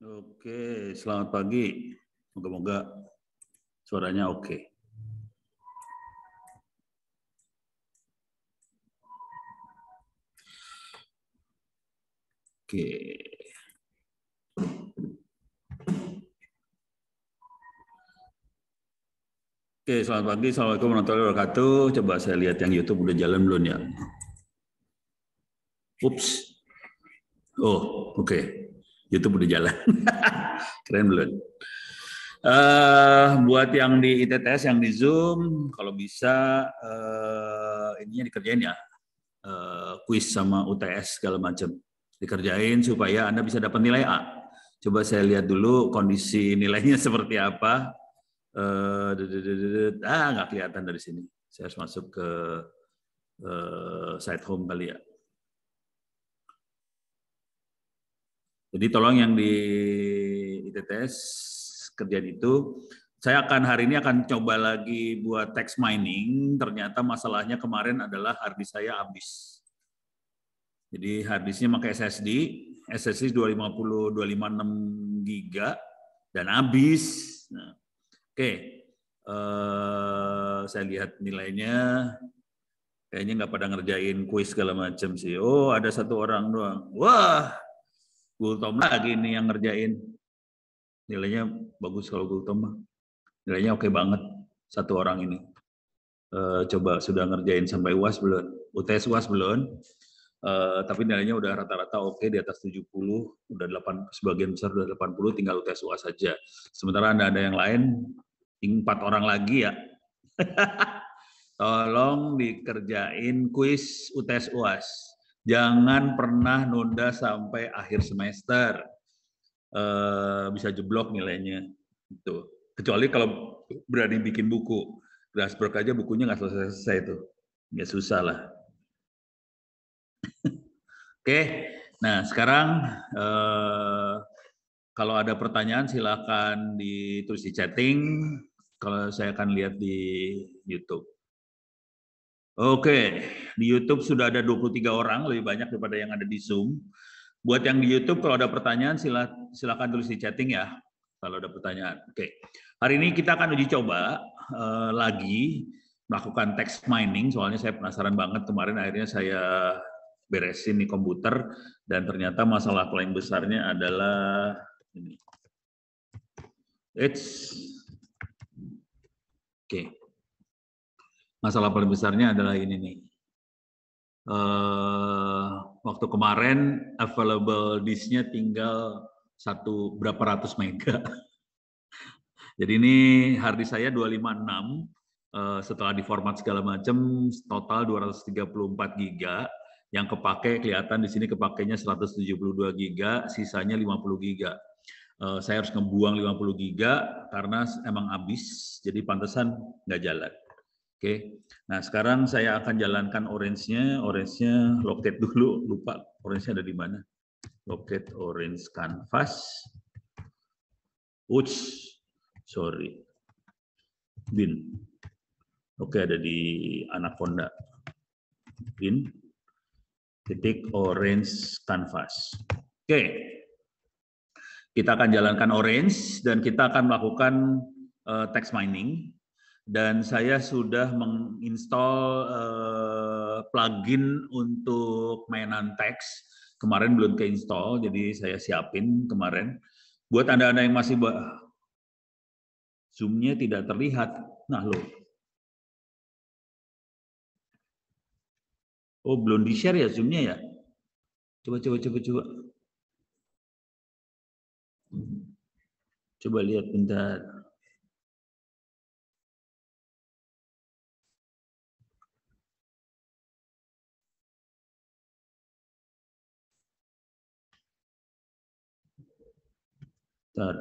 Oke, selamat pagi. Moga-moga suaranya oke. Oke. Oke, selamat pagi. Assalamualaikum warahmatullahi wabarakatuh. Coba saya lihat yang YouTube udah jalan belum ya? Ups. Oh, oke. YouTube udah jalan. Keren belum? Buat yang di ITTS, yang di Zoom, kalau bisa ininya dikerjain ya. Kuis sama UTS segala macam. Dikerjain supaya Anda bisa dapat nilai A. Coba saya lihat dulu kondisi nilainya seperti apa. Nggak kelihatan dari sini. Saya harus masuk ke site home kali ya. Jadi tolong yang di ITTS kerjaan itu, saya akan hari ini akan coba lagi buat text mining. Ternyata masalahnya kemarin adalah hard disk saya habis. Jadi hard disknya pakai SSD 250 256 GB dan habis. Nah, oke. Saya lihat nilainya. Kayaknya nggak pada ngerjain kuis segala macam sih. Oh, ada satu orang doang. Wah, Gultom lagi nih yang ngerjain. Nilainya bagus kalau Gultom. Nilainya oke banget. Satu orang ini. Coba sudah ngerjain sampai UAS belum? UTS UAS belum? Tapi nilainya udah rata-rata oke di atas 70, udah 8, sebagian besar udah 80, tinggal UTS UAS saja. Sementara ada yang lain, 4 orang lagi ya. Tolong dikerjain kuis UTS UAS. Jangan pernah nunda sampai akhir semester. Bisa jeblok nilainya. Itu. Kecuali kalau berani bikin buku. Glassberg aja bukunya nggak selesai-selesai itu. Ya susah lah. Oke, nah sekarang kalau ada pertanyaan silakan ditulis di chatting. Kalau saya akan lihat di YouTube. Oke, di YouTube sudah ada 23 orang, lebih banyak daripada yang ada di Zoom. Buat yang di YouTube, kalau ada pertanyaan silakan tulis di chatting ya, kalau ada pertanyaan. Oke, hari ini kita akan uji coba lagi melakukan text mining, soalnya saya penasaran banget kemarin akhirnya saya beresin di komputer, dan ternyata masalah paling besarnya adalah ini. Oke. Masalah paling besarnya adalah ini nih. Waktu kemarin available disknya tinggal berapa ratus mega. Jadi ini hard disk saya 256, setelah diformat segala macam total 234 giga. Yang kepake kelihatan di sini kepakainya 172 giga, sisanya 50 giga. Saya harus ngebuang 50 giga karena emang habis, jadi pantesan nggak jalan. Oke, nah sekarang saya akan jalankan orange-nya locate dulu, lupa orange-nya ada di mana. Locate orange canvas. Sorry. Bin. Oke, ada di Anaconda. Bin. Titik orange canvas. Oke. Kita akan jalankan orange dan kita akan melakukan text mining. Dan saya sudah menginstall plugin untuk mainan teks. Kemarin belum keinstall, jadi saya siapin kemarin. Buat Anda-Anda yang masih Zoom-nya tidak terlihat. Nah, loh. Oh, belum di-share ya Zoom-nya ya? Coba. Coba lihat bentar. Bentar.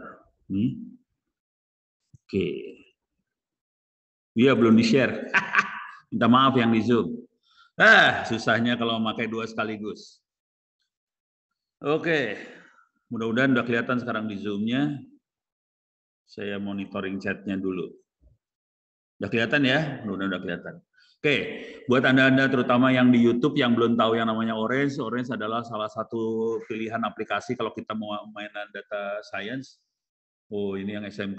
Nih. Oke. Iya, belum di-share. Minta maaf yang di Zoom. Susahnya kalau memakai dua sekaligus. Oke. Mudah-mudahan udah kelihatan sekarang di Zoom-nya. Saya monitoring chat-nya dulu. Udah kelihatan ya? Mudah-mudahan udah kelihatan. Oke, buat Anda-Anda terutama yang di YouTube yang belum tahu yang namanya Orange, Orange adalah salah satu pilihan aplikasi kalau kita mau mainan data science. Oh, ini yang SMK.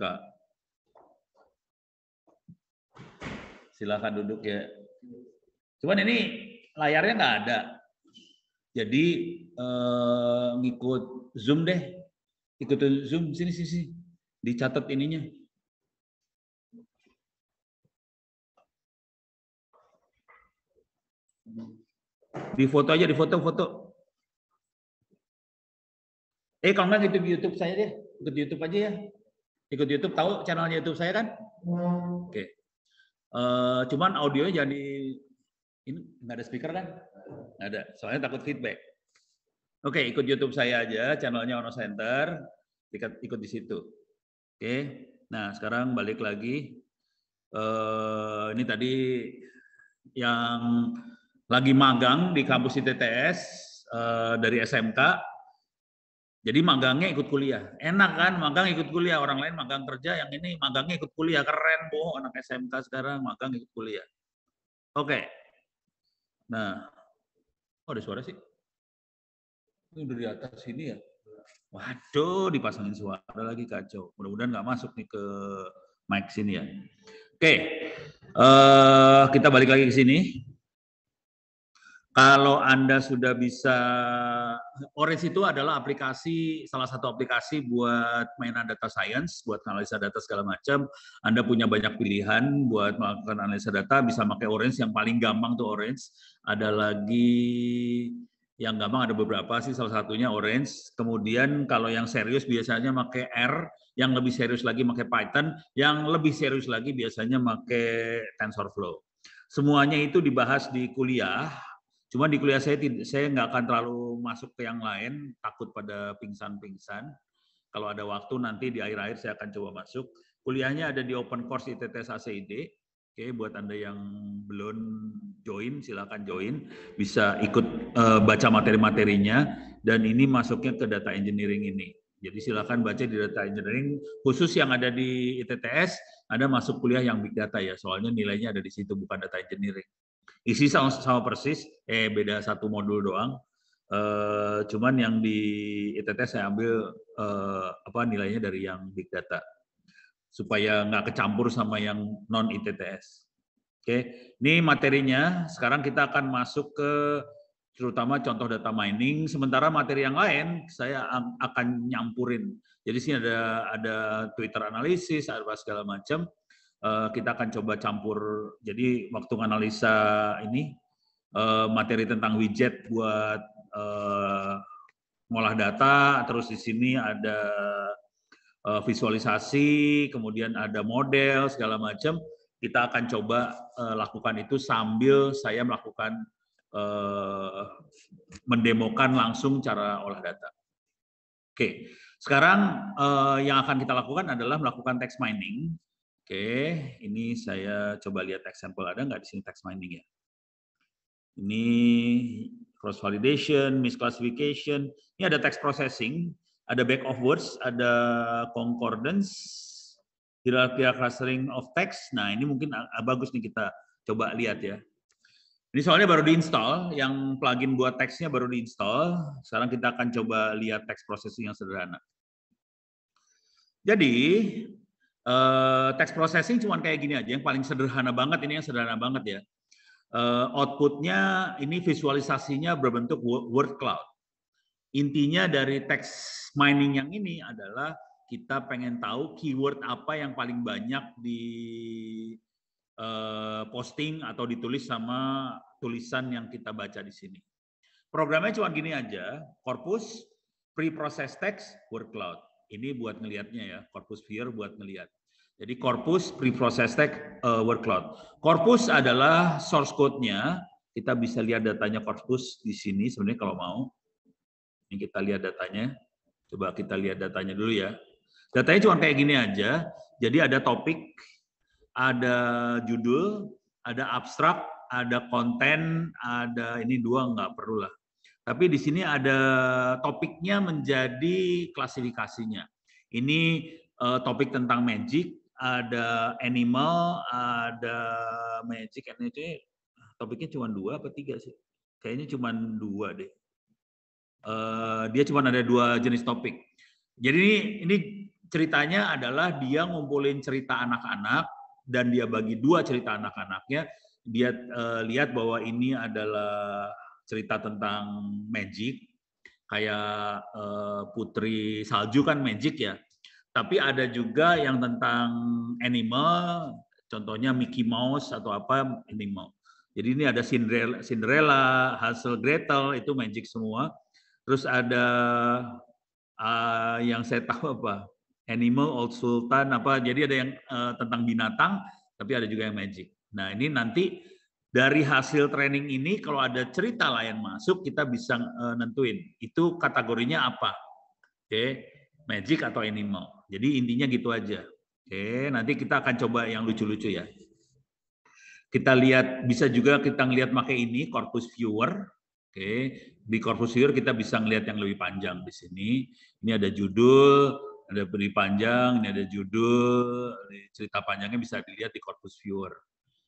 Silakan duduk ya. Cuman ini layarnya nggak ada. Jadi ngikut Zoom deh. Ikut Zoom, sini. Dicatat ininya. Di foto aja, di foto. Kalau nggak ikut YouTube saya deh. Ikut YouTube aja ya. Ikut YouTube, tahu channelnya YouTube saya kan? Oke. Cuman audionya jadi ini nggak ada speaker kan? Nggak ada. Soalnya takut feedback. Oke, ikut YouTube saya aja, channelnya Ono Center. Ikut di situ. Oke. Nah, sekarang balik lagi. Ini tadi yang lagi magang di kampus ITTS dari SMK. Jadi magangnya ikut kuliah. Enak kan magang ikut kuliah. Orang lain magang kerja, yang ini magangnya ikut kuliah. Keren, Bu. Anak SMK sekarang magang ikut kuliah. Oke. Nah, ada suara sih. Ini udah di atas sini ya. Waduh, dipasangin suara lagi, kacau. Mudah-mudahan nggak masuk nih ke mic sini ya. Oke. Kita balik lagi ke sini. Kalau Anda sudah bisa, Orange itu adalah aplikasi, salah satu aplikasi buat mainan data science, buat analisa data segala macam. Anda punya banyak pilihan buat melakukan analisa data, bisa pakai Orange, yang paling gampang tuh Orange. Ada lagi yang gampang, ada beberapa sih, salah satunya Orange. Kemudian kalau yang serius biasanya pakai R, yang lebih serius lagi pakai Python, yang lebih serius lagi biasanya pakai TensorFlow. Semuanya itu dibahas di kuliah. Cuma di kuliah saya nggak akan terlalu masuk ke yang lain, takut pada pingsan-pingsan. Kalau ada waktu nanti di akhir-akhir saya akan coba masuk. Kuliahnya ada di Open Course ITTS ACID. Oke, buat Anda yang belum join, silakan join. Bisa ikut baca materi-materinya. Dan ini masuknya ke data engineering ini. Jadi silakan baca di data engineering. Khusus yang ada di ITTS, Anda masuk kuliah yang big data ya. Soalnya nilainya ada di situ, bukan data engineering. Isi sama persis, beda satu modul doang. Cuman yang di ITTS saya ambil nilainya dari yang big data supaya nggak kecampur sama yang non ITTS. Oke, ini materinya. Sekarang kita akan masuk ke terutama contoh data mining. Sementara materi yang lain saya akan nyampurin. Jadi sini ada Twitter analisis, ada segala macam. Kita akan coba campur. Jadi waktu analisa ini materi tentang widget buat ngolah data, terus di sini ada visualisasi, kemudian ada model segala macam. Kita akan coba lakukan itu sambil saya melakukan mendemokan langsung cara olah data. Oke, sekarang yang akan kita lakukan adalah melakukan text mining. Oke, ini saya coba lihat example, ada nggak di sini text mining ya? Ini cross validation, misclassification. Ini ada text processing, ada back of words, ada concordance, hierarchical clustering of text. Nah, ini mungkin bagus nih kita coba lihat ya. Ini soalnya baru diinstal, yang plugin buat teksnya baru diinstal. Sekarang kita akan coba lihat text processing yang sederhana. Jadi text processing cuma kayak gini aja, yang paling sederhana banget, ini yang sederhana banget ya. Outputnya ini visualisasinya berbentuk word cloud. Intinya dari text mining yang ini adalah kita pengen tahu keyword apa yang paling banyak di posting atau ditulis sama tulisan yang kita baca di sini. Programnya cuma gini aja, corpus, pre-process text, word cloud. Ini buat ngelihatnya ya, corpus viewer buat ngelihat. Jadi corpus, pre-process text, word cloud. Corpus adalah source code-nya. Kita bisa lihat datanya corpus di sini sebenarnya kalau mau. Ini kita lihat datanya. Coba kita lihat datanya dulu ya. Datanya cuma kayak gini aja. Jadi ada topik, ada judul, ada abstrak, ada konten, ada ini dua nggak perlu lah. Tapi di sini ada topiknya menjadi klasifikasinya. Ini topik tentang magic, ada animal, ada magic, energy, topiknya cuma 2 apa 3 sih? Kayaknya cuma 2 deh. Dia cuma ada 2 jenis topik. Jadi ini ceritanya adalah dia ngumpulin cerita anak-anak dan dia bagi 2 cerita anak-anaknya. Dia lihat bahwa ini adalah cerita tentang magic, kayak Putri Salju kan magic ya. Tapi ada juga yang tentang animal, contohnya Mickey Mouse atau apa animal. Jadi ini ada Cinderella, Hansel Gretel itu magic semua. Terus ada yang saya tahu apa? Animal, Old Sultan apa. Jadi ada yang tentang binatang, tapi ada juga yang magic. Nah, ini nanti dari hasil training ini kalau ada cerita lain masuk kita bisa nentuin itu kategorinya apa. Oke, magic atau animal. Jadi intinya gitu aja. Oke, nanti kita akan coba yang lucu-lucu ya. Kita lihat, bisa juga kita ngelihat pakai ini corpus viewer. Oke, di corpus viewer kita bisa ngelihat yang lebih panjang di sini. Ini ada judul, ada beri panjang, ini ada judul, cerita panjangnya bisa dilihat di corpus viewer.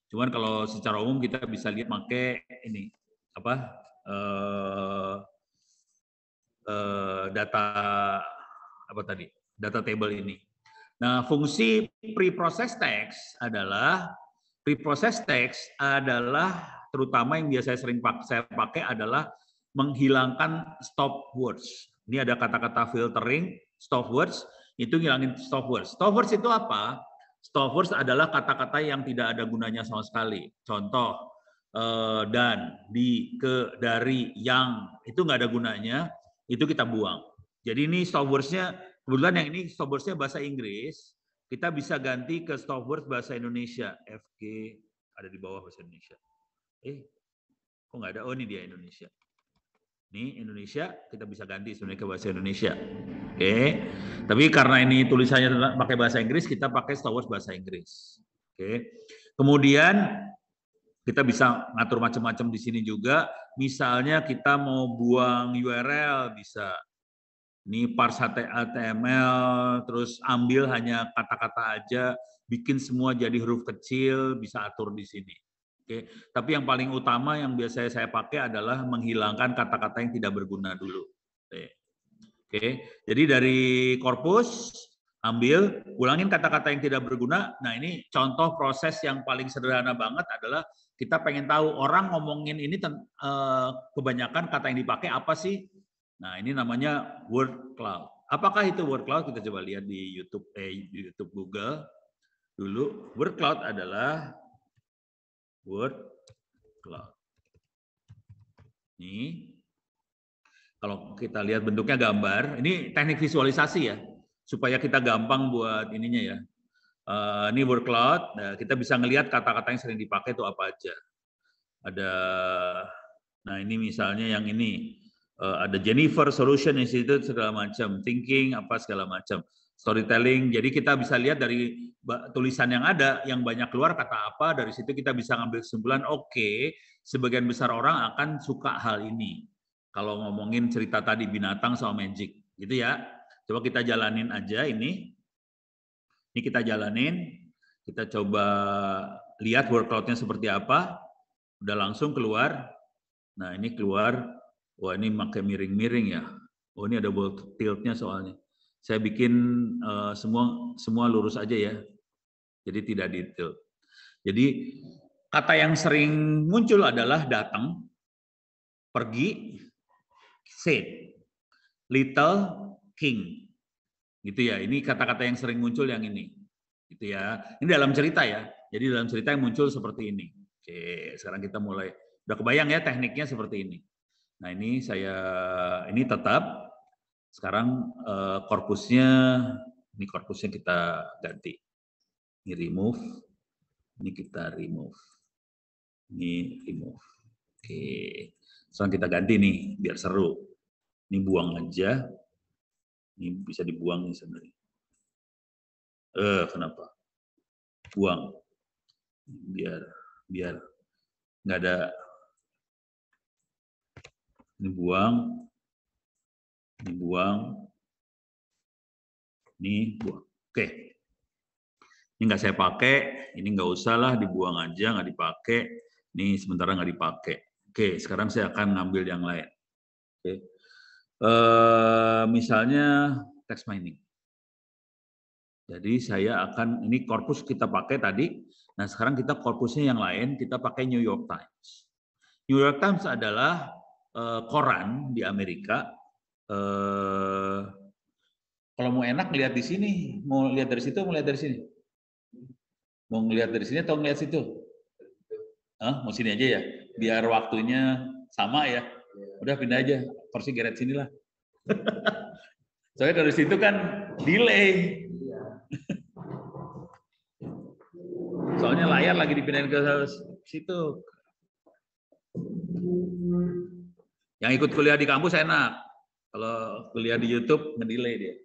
Cuman kalau secara umum kita bisa lihat pakai ini apa data apa tadi, data table ini. Nah, fungsi preprocess text adalah terutama yang biasa saya pakai adalah menghilangkan stop words. Ini ada kata-kata filtering, stop words, itu ngilangin stop words. Stop words itu apa? Stop words adalah kata-kata yang tidak ada gunanya sama sekali. Contoh, dan, di, ke, dari, yang, itu nggak ada gunanya, itu kita buang. Jadi ini stop words-nya, kebetulan yang ini stop words-nya bahasa Inggris, kita bisa ganti ke stop words bahasa Indonesia. FG ada di bawah bahasa Indonesia. Kok nggak ada? Oh, ini dia Indonesia. Ini Indonesia, kita bisa ganti sebenarnya ke bahasa Indonesia. Oke. Tapi karena ini tulisannya pakai bahasa Inggris, kita pakai stop words bahasa Inggris. Oke. Kemudian kita bisa ngatur macam-macam di sini juga. Misalnya kita mau buang URL bisa. Ini parse HTML, terus ambil hanya kata-kata aja, bikin semua jadi huruf kecil, bisa atur di sini. Oke. Tapi yang paling utama yang biasanya saya pakai adalah menghilangkan kata-kata yang tidak berguna dulu. Oke. Jadi dari korpus, ambil, ulangin kata-kata yang tidak berguna. Nah, ini contoh proses yang paling sederhana banget adalah kita pengen tahu orang ngomongin ini kebanyakan kata yang dipakai apa sih? Nah, ini namanya word cloud. Apakah itu word cloud? Kita coba lihat di YouTube, Google dulu. Word cloud adalah word cloud. Ini kalau kita lihat bentuknya gambar, ini teknik visualisasi ya, supaya kita gampang buat ininya ya. Ini word cloud, nah, kita bisa ngelihat kata-kata yang sering dipakai itu apa aja. Ada, nah ini misalnya yang ini, ada Jennifer, Solution Institute, segala macam, Thinking, apa segala macam, Storytelling. Jadi kita bisa lihat dari tulisan yang ada, yang banyak keluar kata apa, dari situ kita bisa ngambil kesimpulan, oke, sebagian besar orang akan suka hal ini. Kalau ngomongin cerita tadi binatang sama magic, gitu ya. Coba kita jalanin aja ini. Ini kita jalanin, kita coba lihat word cloud-nya seperti apa. Udah langsung keluar. Nah, ini keluar. Wah, ini pakai miring-miring ya. Oh, ini ada bold tilt-nya soalnya. Saya bikin semua lurus aja ya. Jadi tidak detail. Jadi kata yang sering muncul adalah datang, pergi, said, little, king. Gitu ya. Ini kata-kata yang sering muncul yang ini. Gitu ya. Ini dalam cerita ya. Jadi dalam cerita yang muncul seperti ini. Oke, sekarang kita mulai. Udah kebayang ya tekniknya seperti ini. Nah, ini tetap. Sekarang korpusnya kita ganti. Ini remove. Ini kita remove. Ini remove. Oke. Sekarang kita ganti nih biar seru. Ini buang aja. Ini bisa dibuang nih sebenarnya. Kenapa? Buang. Biar nggak ada. Ini buang. Ini buang. Ini buang. Oke. Ini nggak saya pakai. Ini nggak usah lah, dibuang aja, nggak dipakai. Ini sementara nggak dipakai. Oke, sekarang saya akan ngambil yang lain. Oke. Misalnya text mining. Jadi saya akan, ini korpus kita pakai tadi. Nah sekarang kita korpusnya yang lain, kita pakai New York Times. New York Times adalah koran di Amerika. Kalau mau enak lihat di sini, mau lihat dari situ, mau lihat dari sini. Mau ngelihat dari sini atau ngelihat situ? Mau sini aja ya, biar waktunya sama ya. Udah pindah aja, kursi geret sini lah. Soalnya dari situ kan delay. Soalnya layar lagi dipindahin ke situ. Yang ikut kuliah di kampus enak. Kalau kuliah di YouTube ngedelay dia.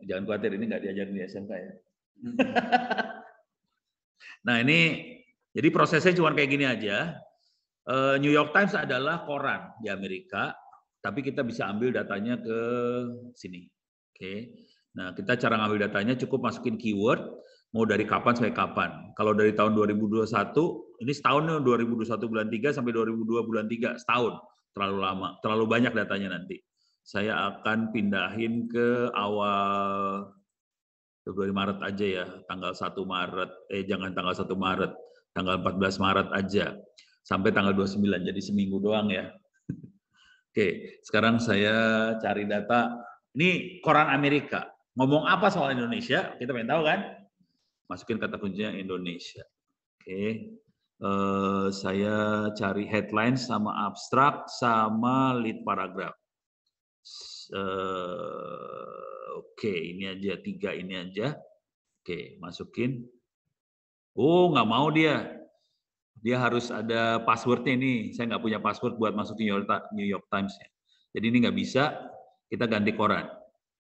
Jangan khawatir, ini nggak diajarin di SMK ya. Nah ini, jadi prosesnya cuma kayak gini aja. New York Times adalah koran di Amerika, tapi kita bisa ambil datanya ke sini. Oke. Nah kita cara ngambil datanya cukup masukin keyword, mau dari kapan sampai kapan. Kalau dari tahun 2021, ini setahun 2021 bulan 3 sampai 2022 bulan 3, setahun. Terlalu lama, terlalu banyak datanya nanti. Saya akan pindahin ke awal Februari Maret aja ya, tanggal 1 Maret, jangan tanggal 1 Maret, tanggal 14 Maret aja, sampai tanggal 29, jadi seminggu doang ya. Oke, sekarang saya cari data, ini koran Amerika, ngomong apa soal Indonesia, kita pengen tahu kan? Masukin kata kuncinya Indonesia. Oke, saya cari headline sama abstrak sama lead paragraph. Oke, ini aja, 3 ini aja. Oke, masukin. Oh, nggak mau dia. Dia harus ada passwordnya nih. Saya nggak punya password buat masuk New York Times. Jadi ini nggak bisa. Kita ganti koran.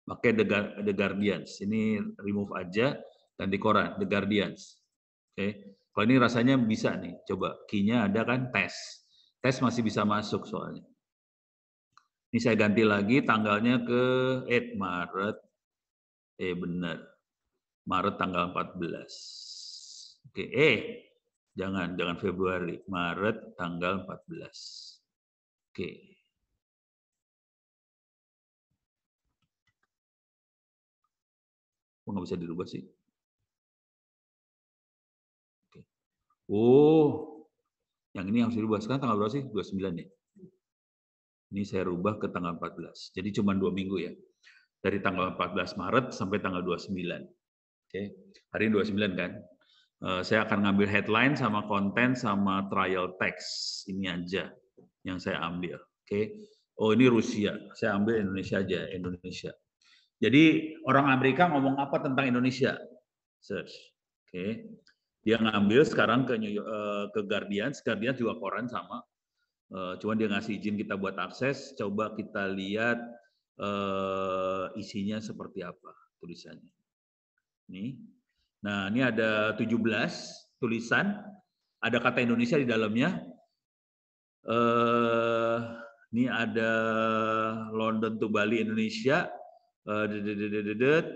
Pakai The Guardians. Ini remove aja. Ganti koran, The Guardians. Oke. Kalau ini rasanya bisa nih. Coba, key-nya ada kan tes. Tes masih bisa masuk soalnya. Ini saya ganti lagi tanggalnya ke Maret. Benar. Maret tanggal 14. Oke, jangan Februari. Maret tanggal 14. Oke. Kok nggak bisa dirubah sih? Oke. Oh, yang ini harus dirubah. Sekarang tanggal berapa sih? 29 ya? Ini saya rubah ke tanggal 14. Jadi cuma 2 minggu ya. Dari tanggal 14 Maret sampai tanggal 29. Oke. Hari ini 29 kan? Saya akan ngambil headline sama konten sama trial text. Ini aja yang saya ambil. Oke. Oh, ini Rusia. Saya ambil Indonesia aja, Indonesia. Jadi orang Amerika ngomong apa tentang Indonesia? Search. Oke. Dia ngambil sekarang ke Guardians. Guardians juga koran sama. Cuman dia ngasih izin kita buat akses, coba kita lihat isinya seperti apa tulisannya. Nih. Nah, ini ada 17 tulisan, ada kata Indonesia di dalamnya. Ini ada London to Bali Indonesia.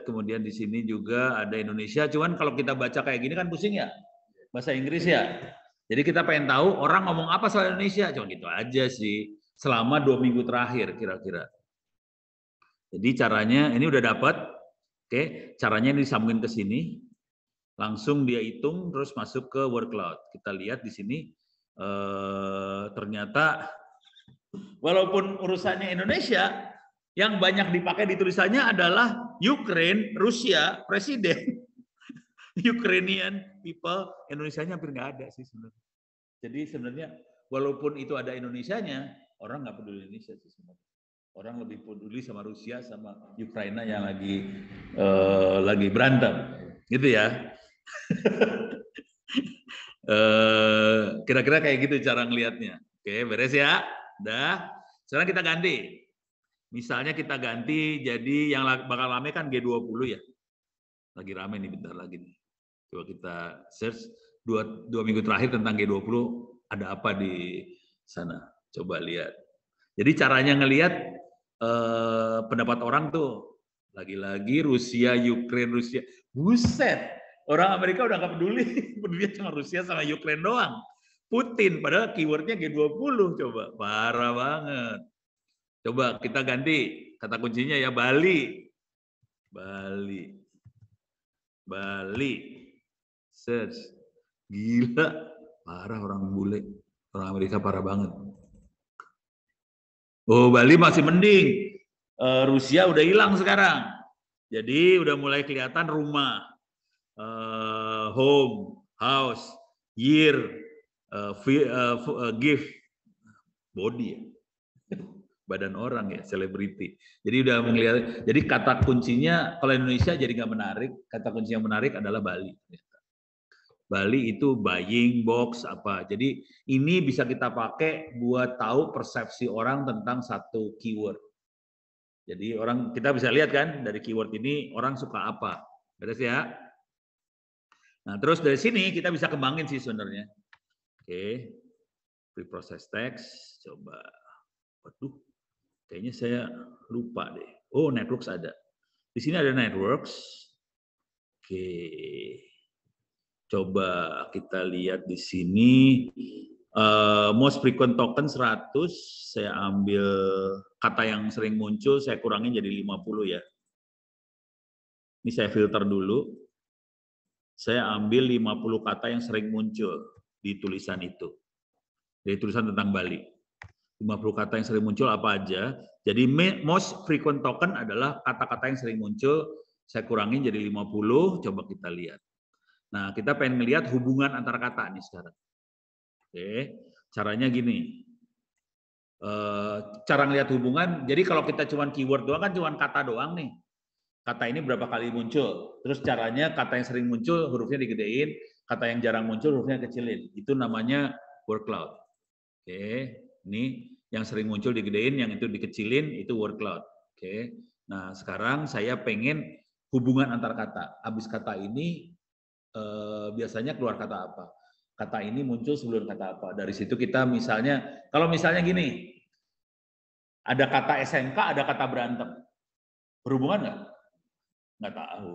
Kemudian di sini juga ada Indonesia. Cuman kalau kita baca kayak gini kan pusing ya, bahasa Inggris ya. Jadi kita pengen tahu orang ngomong apa soal Indonesia, cuma gitu aja sih. Selama 2 minggu terakhir kira-kira. Jadi caranya ini udah dapat, oke. Caranya ini disambungin ke sini, langsung dia hitung terus masuk ke word cloud. Kita lihat di sini ternyata walaupun urusannya Indonesia, yang banyak dipakai di tulisannya adalah Ukraine, Rusia, presiden. Ukrainian people, Indonesianya hampir nggak ada sih sebenarnya. Jadi sebenarnya walaupun itu ada Indonesianya, orang nggak peduli Indonesia sih sebenarnya. Orang lebih peduli sama Rusia sama Ukraina yang lagi berantem, gitu ya. Kira-kira kayak gitu cara ngelihatnya. Oke, beres ya. Udah. Sekarang kita ganti. Misalnya kita ganti jadi yang bakal rame kan G20 ya. Lagi rame nih bentar lagi nih. Coba kita search 2 minggu terakhir tentang G20 ada apa di sana. Coba lihat. Jadi caranya ngelihat pendapat orang tuh lagi-lagi Rusia, Ukraine, Rusia. Buset. Orang Amerika udah nggak peduli, peduli cuma Rusia sama Ukraine doang. Putin, padahal keywordnya G20, coba. Parah banget. Coba kita ganti kata kuncinya ya, Bali. Bali. Bali. Search. Gila. Parah orang bule. Orang Amerika parah banget. Oh, Bali masih mending. Rusia udah hilang sekarang. Jadi udah mulai kelihatan rumah. Home, house, year, gift, body ya. Badan orang ya, selebriti. Jadi udah melihat. Jadi kata kuncinya kalau Indonesia jadi nggak menarik. Kata kunci yang menarik adalah Bali. Bali itu buying box apa. Jadi ini bisa kita pakai buat tahu persepsi orang tentang satu keyword. Jadi orang kita bisa lihat kan dari keyword ini orang suka apa. Beres ya. Nah terus dari sini kita bisa kembangin sih sebenarnya. Oke, preprocess text. Coba. Waduh, kayaknya saya lupa deh. Oh, networks ada. Di sini ada networks. Oke. Coba kita lihat di sini. Most frequent token 100. Saya ambil kata yang sering muncul, saya kurangin jadi 50 ya. Ini saya filter dulu. Saya ambil 50 kata yang sering muncul di tulisan itu. Dari tulisan tentang Bali. 50 kata yang sering muncul apa aja. Jadi most frequent token adalah kata-kata yang sering muncul. Saya kurangin jadi 50, coba kita lihat. Nah, kita pengen melihat hubungan antar kata nih sekarang. Oke, caranya gini. Cara ngelihat hubungan, jadi kalau kita cuma keyword doang kan cuma kata doang nih. Kata ini berapa kali muncul. Terus caranya kata yang sering muncul hurufnya digedein, kata yang jarang muncul hurufnya kecilin. Itu namanya word cloud. Oke, ini yang sering muncul digedein, yang itu dikecilin, itu word cloud. Oke, nah sekarang saya pengen hubungan antar kata. Habis kata ini biasanya keluar kata apa? Kata ini muncul sebelum kata apa? Dari situ kita misalnya, kalau misalnya gini, ada kata SMK, ada kata berantem. Berhubungan nggak? Nggak tahu.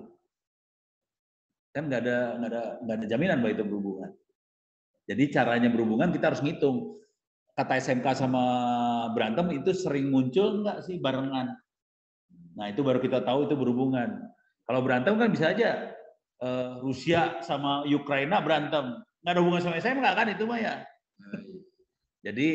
Kan nggak ada jaminan bahwa itu berhubungan. Jadi caranya berhubungan kita harus ngitung. Kata SMK sama berantem itu sering muncul nggak sih barengan? Nah itu baru kita tahu itu berhubungan. Kalau berantem kan bisa aja Rusia sama Ukraina berantem, nggak ada hubungan sama SMK kan itu mah ya. Jadi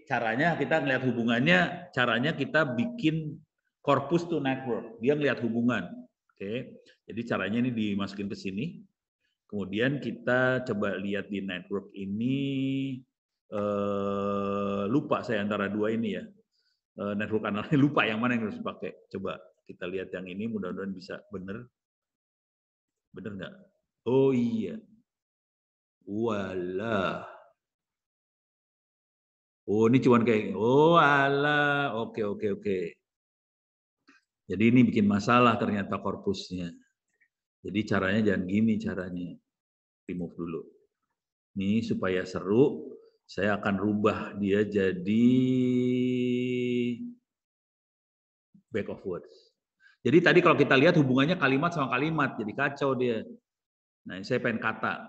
caranya kita ngelihat hubungannya, caranya kita bikin corpus to network, dia ngelihat hubungan. Oke, jadi caranya ini dimasukin ke sini. Kemudian kita coba lihat di network ini. Lupa saya antara dua ini ya. Network analis lupa yang mana yang harus dipakai. Coba kita lihat yang ini, mudah-mudahan bisa benar. Benar nggak? Oh iya. Walah. Oh ini cuman kayak, oh alah, oke. Jadi ini bikin masalah ternyata korpusnya. Jadi caranya jangan gini caranya. Remove dulu. Ini supaya seru, saya akan rubah dia jadi back of words. Jadi tadi kalau kita lihat hubungannya kalimat sama kalimat, jadi kacau dia. Nah, saya pengen kata.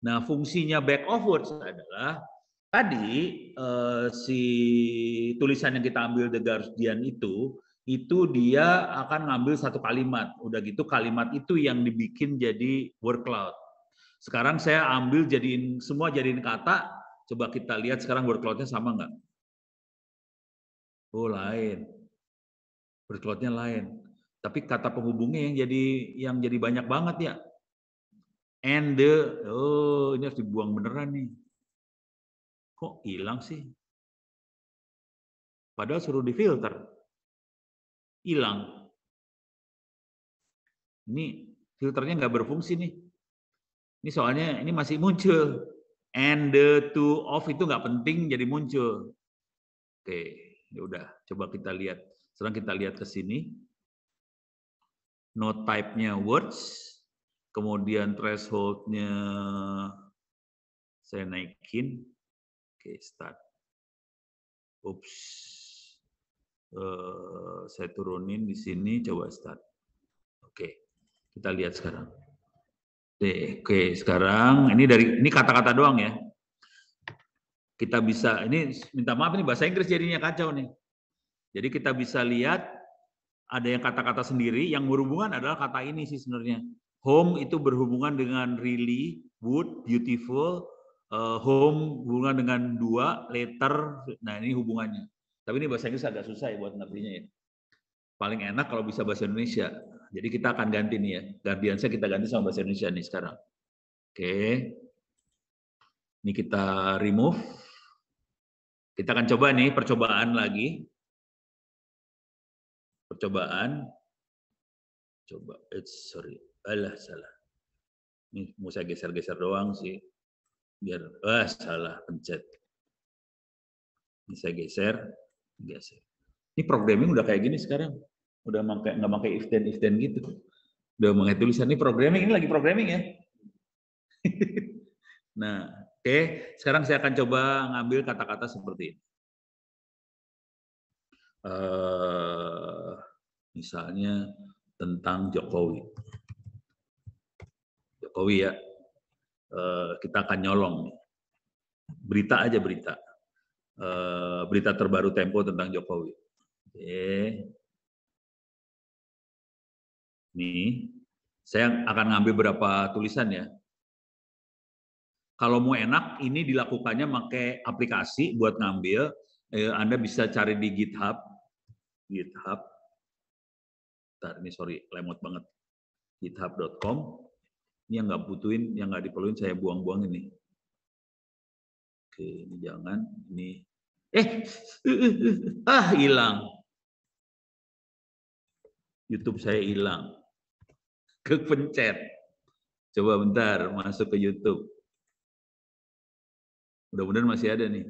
Nah, fungsinya back of words adalah tadi si tulisan yang kita ambil The Guardian itu dia akan ngambil satu kalimat. Udah gitu kalimat itu yang dibikin jadi word cloud. Sekarang saya ambil semua jadiin kata. Coba kita lihat sekarang word cloud-nya sama nggak? Oh lain. Word cloud-nya lain. Tapi kata penghubungnya yang jadi banyak banget ya. And oh ini harus dibuang beneran nih. Kok hilang sih? Padahal suruh difilter. Hilang. Ini filternya nggak berfungsi nih. Ini soalnya ini masih muncul. And the to of itu nggak penting jadi muncul. Oke, ya udah. Coba kita lihat. Sekarang kita lihat ke sini. No type-nya words. Kemudian threshold-nya saya naikin. Oke, start. Oops. Saya turunin di sini. Coba start. Oke, kita lihat sekarang. Oke, sekarang ini kata-kata doang ya. Kita bisa, ini minta maaf nih bahasa Inggris jadinya kacau nih. Jadi kita bisa lihat ada yang kata-kata sendiri, yang berhubungan adalah kata ini sih sebenarnya. Home itu berhubungan dengan really, good, beautiful. Home hubungan dengan dua, letter, nah ini hubungannya. Tapi ini bahasa Inggris agak susah ya buat ngertinya ya. Paling enak kalau bisa bahasa Indonesia. Jadi kita akan ganti nih ya. Guardiansnya kita ganti sama bahasa Indonesia nih sekarang. Oke. Ini kita remove. Kita akan coba nih percobaan lagi. Percobaan. Coba. Sorry. Alah, salah. Ini mau saya geser-geser doang sih. Biar, salah pencet. Ini saya geser. Ini programming udah kayak gini sekarang. Udah nggak pakai if then gitu. Udah pakai tulisan ini programming, ini lagi programming ya. Nah, oke. Sekarang saya akan coba ngambil kata-kata seperti ini. Misalnya tentang Jokowi. Jokowi ya. Kita akan nyolong. Berita aja berita. Berita terbaru Tempo tentang Jokowi. Oke. Nih, saya akan ngambil beberapa tulisan ya. Kalau mau enak, ini dilakukannya pakai aplikasi buat ngambil. Anda bisa cari di GitHub. Bentar, ini sorry, lemot banget. github.com. Ini yang nggak butuhin, yang nggak diperluin saya buang-buang ini. Oke, ini jangan. Ini. Hilang. YouTube saya hilang. Kepencet. Coba bentar, masuk ke YouTube. Mudah-mudahan masih ada nih.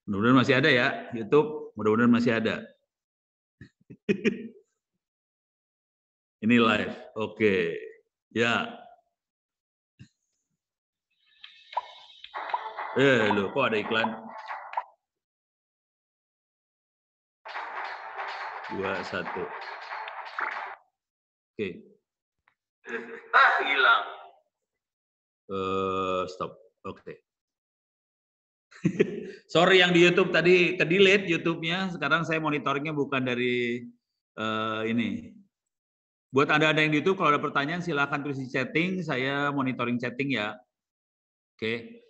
Mudah-mudahan masih ada ya, YouTube. Mudah-mudahan masih ada. Ini live. Oke. Ya. Loh, kok ada iklan? 2, 1. Oke. Hilang. Stop. Oke. Sorry yang di YouTube tadi ke-delete YouTube-nya. Sekarang saya monitoringnya bukan dari ini. Buat Anda yang di YouTube, kalau ada pertanyaan silahkan tulis di chatting. Saya monitoring chatting ya. Oke.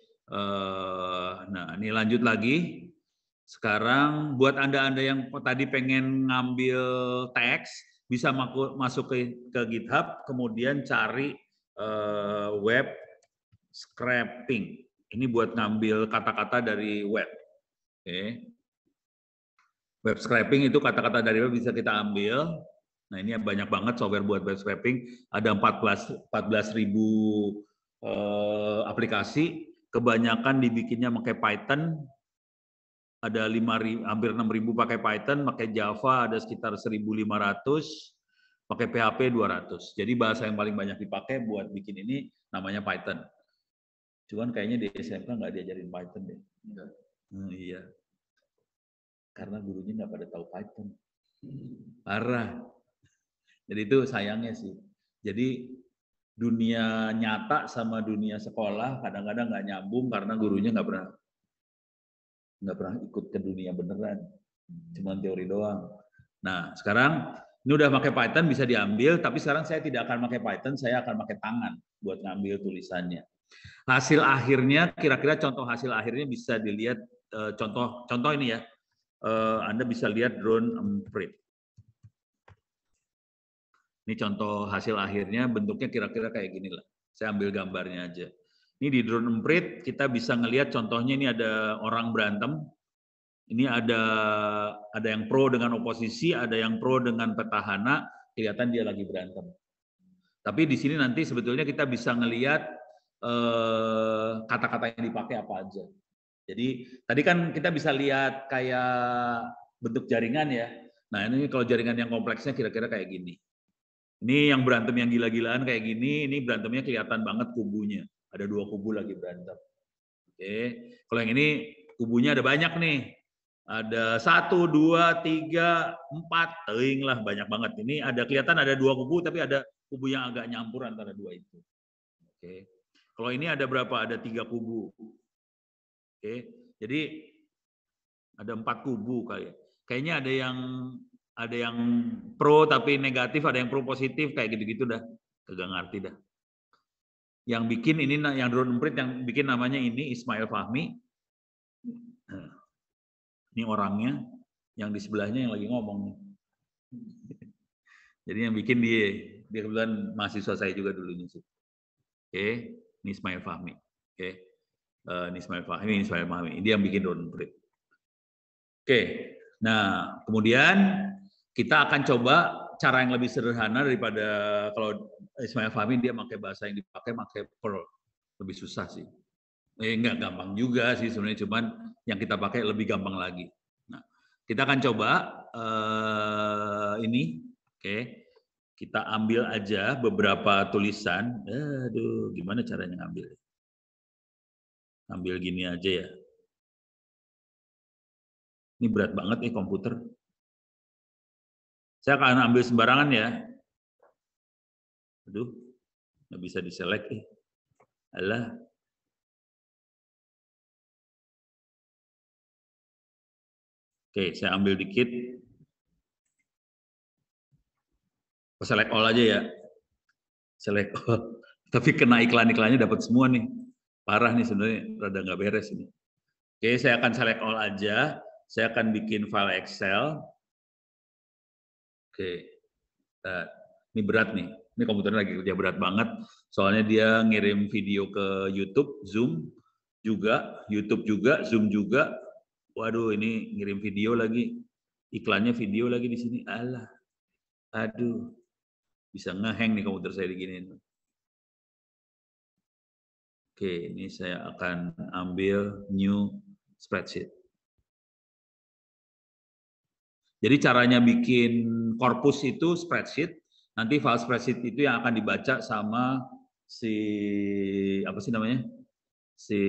Nah, ini lanjut lagi. Sekarang buat Anda yang tadi pengen ngambil teks, bisa masuk ke GitHub, kemudian cari web scraping. Ini buat ngambil kata-kata dari web. Oke. Web scraping itu kata-kata dari web bisa kita ambil. Nah, ini banyak banget software buat web scraping. Ada 14.000 aplikasi. Kebanyakan dibikinnya pakai Python. Ada 5.000, hampir 6.000 pakai Python, pakai Java ada sekitar 1.500, pakai PHP 200. Jadi bahasa yang paling banyak dipakai buat bikin ini namanya Python. Cuman kayaknya di SMK nggak diajarin Python deh. Iya. Karena gurunya nggak pada tahu Python. Parah. Jadi itu sayangnya sih. Jadi dunia nyata sama dunia sekolah kadang-kadang nggak nyambung karena gurunya nggak pernah ikut ke dunia beneran. Cuma teori doang. Nah, sekarang ini udah pakai Python bisa diambil, tapi sekarang saya tidak akan pakai Python, saya akan pakai tangan buat ngambil tulisannya. Hasil akhirnya, kira-kira contoh hasil akhirnya bisa dilihat, contoh ini ya, Anda bisa lihat drone emprit. Ini contoh hasil akhirnya, bentuknya kira-kira kayak gini lah. Saya ambil gambarnya aja. Ini di drone emprit, kita bisa ngelihat contohnya ini ada orang berantem. Ini ada yang pro dengan oposisi, ada yang pro dengan petahana, kelihatan dia lagi berantem. Tapi di sini nanti sebetulnya kita bisa ngelihat kata-kata yang dipakai apa aja. Jadi tadi kan kita bisa lihat kayak bentuk jaringan ya. Nah ini kalau jaringan yang kompleksnya kira-kira kayak gini. Ini yang berantem yang gila-gilaan kayak gini, ini berantemnya kelihatan banget kubunya. Ada 2 kubu lagi berantem. Oke, kalau yang ini kubunya ada banyak nih. Ada 1, 2, 3, 4, teing lah banyak banget. Ini ada kelihatan ada 2 kubu, tapi ada kubu yang agak nyampur antara 2 itu. Oke, kalau ini ada berapa? Ada 3 kubu. Oke, jadi ada 4 kubu kali. Kayaknya ada yang pro tapi negatif, ada yang pro positif kayak gitu-gitu dah. Kagak ngerti dah. Yang bikin ini, yang drone emprit yang bikin namanya ini Ismail Fahmi. Ini orangnya, yang di sebelahnya yang lagi ngomong. Jadi yang bikin dia kebetulan mahasiswa saya juga dulunya sih. Oke, ini Ismail Fahmi. Oke, ini Ismail Fahmi, Ini yang bikin drone emprit. Oke, nah kemudian kita akan coba cara yang lebih sederhana daripada kalau Ismail Fahmi dia pakai bahasa yang dipakai Perl, lebih susah sih. Enggak gampang juga sih sebenarnya, cuman yang kita pakai lebih gampang lagi. Nah, kita akan coba ini, oke. Kita ambil aja beberapa tulisan. Aduh, gimana caranya ngambil? Ambil gini aja ya. Ini berat banget nih komputer. Saya akan ambil sembarangan ya. Aduh, nggak bisa diselect nih. Alah. Oke, saya ambil dikit. Select all aja ya. Select all. Tapi kena iklan-iklannya dapat semua nih. Parah nih sebenarnya, rada nggak beres ini. Oke, saya akan select all aja. Saya akan bikin file Excel. Oke, nah, ini berat nih. Ini komputernya lagi kerja berat banget. Soalnya dia ngirim video ke YouTube, Zoom juga, YouTube juga, Zoom juga. Waduh, ini ngirim video lagi. Iklannya video lagi di sini. Alah, aduh, bisa ngehang nih komputer saya diginiin. Oke, ini saya akan ambil new spreadsheet. Jadi caranya bikin korpus itu spreadsheet, nanti file spreadsheet itu yang akan dibaca sama si apa sih namanya? Si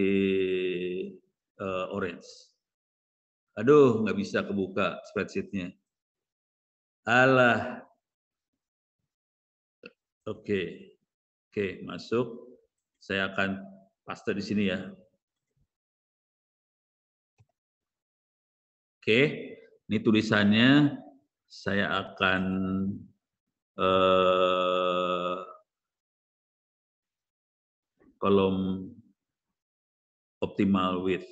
Orange. Aduh, nggak bisa kebuka spreadsheetnya. Alah. Oke. Oke, masuk. Saya akan paste di sini ya. Oke, ini tulisannya saya akan kolom optimal width.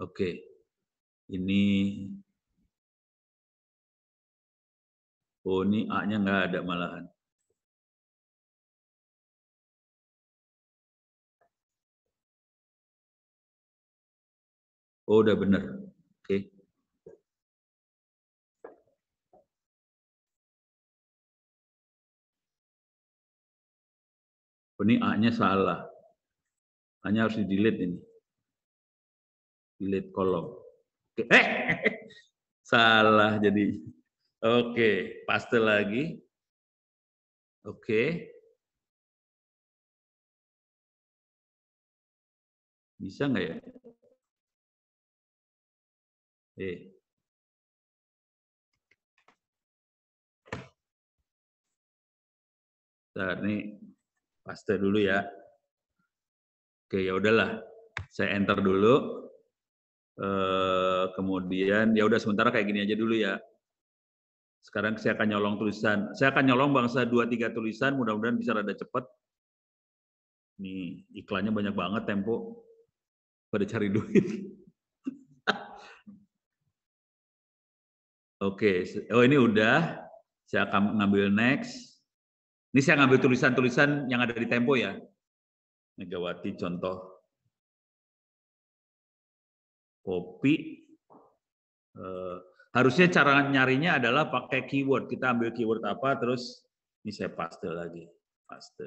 Oke, ini ini A-nya nggak ada malahan. Oh, udah benar. Oke. Ini A-nya salah. A-nya harus di-delete ini. Delete kolom. Oke. Salah jadi. Oke, paste lagi. Oke. Bisa nggak ya? Nah, ini paste dulu ya. Oke, ya udahlah. Saya enter dulu. Kemudian ya udah sementara kayak gini aja dulu ya. Sekarang saya akan nyolong tulisan. Saya akan nyolong bangsa 2-3 tulisan, mudah-mudahan bisa rada cepat. Nih, iklannya banyak banget Tempo. Pada cari duit. Oke, oh ini udah. Saya akan ngambil next. Ini saya ngambil tulisan-tulisan yang ada di Tempo ya. Megawati contoh. Kopi. Harusnya cara nyarinya adalah pakai keyword. Kita ambil keyword apa, terus ini saya paste lagi. Paste.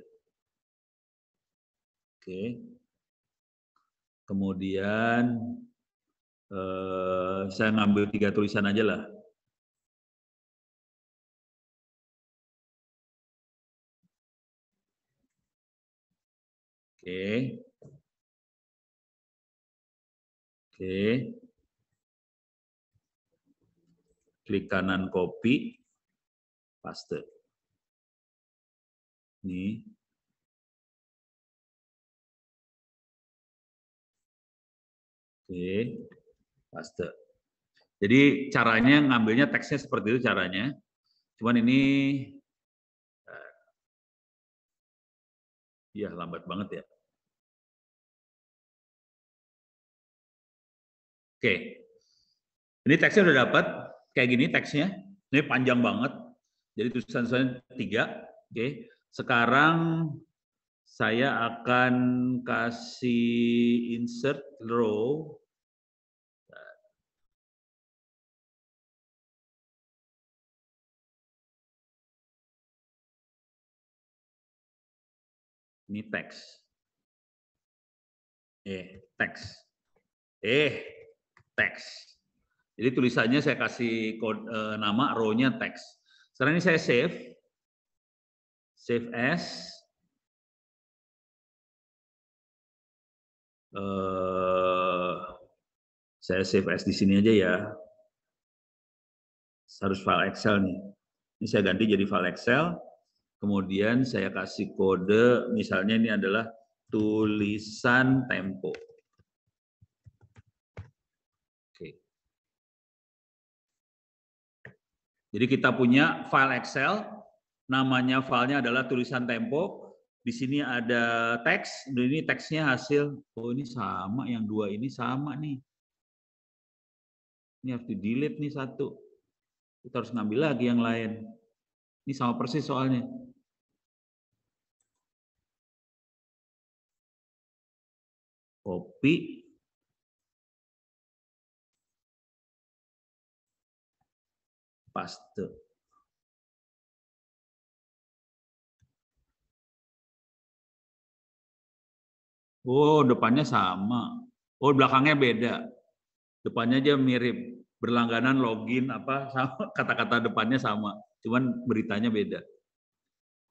Oke. Kemudian saya ngambil 3 tulisan aja lah. Oke. Oke. Klik kanan copy, paste. Ini. Oke, paste. Jadi caranya ngambilnya teksnya seperti itu caranya. Cuman ini ya lambat banget ya. Oke. Ini teksnya udah dapat kayak gini teksnya. Ini panjang banget. Jadi tulisan-tulisan 3. Oke. Sekarang saya akan kasih insert row. Ini teks. Teks. Teks. Jadi tulisannya saya kasih nama, row-nya teks. Sekarang ini saya save. Save as. Saya save as di sini aja ya. Harus file Excel nih. Ini saya ganti jadi file Excel. Kemudian saya kasih kode, misalnya ini adalah tulisan tempo. Oke. Jadi kita punya file Excel, namanya filenya adalah tulisan tempo. Di sini ada teks, ini teksnya hasil. Oh ini sama, yang 2 ini sama nih. Ini harus di-delete nih 1. Kita harus ngambil lagi yang lain. Ini sama persis soalnya. Copy. Paste. Oh, depannya sama. Oh, belakangnya beda. Depannya aja mirip. Berlangganan, login, apa, sama, kata-kata depannya sama. Cuman beritanya beda.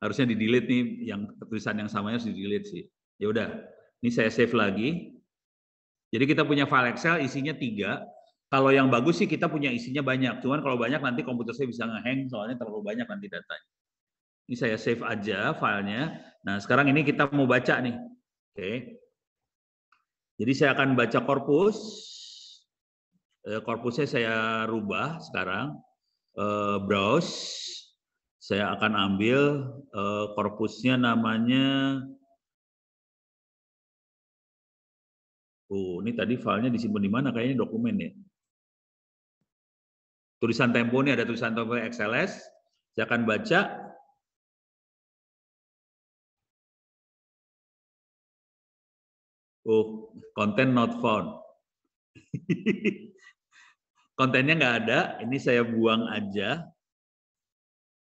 Harusnya di-delete nih, yang tulisan yang samanya harus di-delete sih. Ya udah, ini saya save lagi. Jadi kita punya file Excel, isinya 3. Kalau yang bagus sih kita punya isinya banyak. Cuman kalau banyak nanti komputer saya bisa nge-hang, soalnya terlalu banyak nanti datanya. Ini saya save aja filenya. Nah, sekarang ini kita mau baca nih. Oke. Jadi saya akan baca korpus. Korpusnya saya rubah sekarang. Browse. Saya akan ambil korpusnya namanya. Ini tadi filenya disimpan di mana? Kayaknya dokumen ya. Tulisan tempo ini ada tulisan tempo XLS. Saya akan baca. Content not found. Kontennya nggak ada, ini saya buang aja.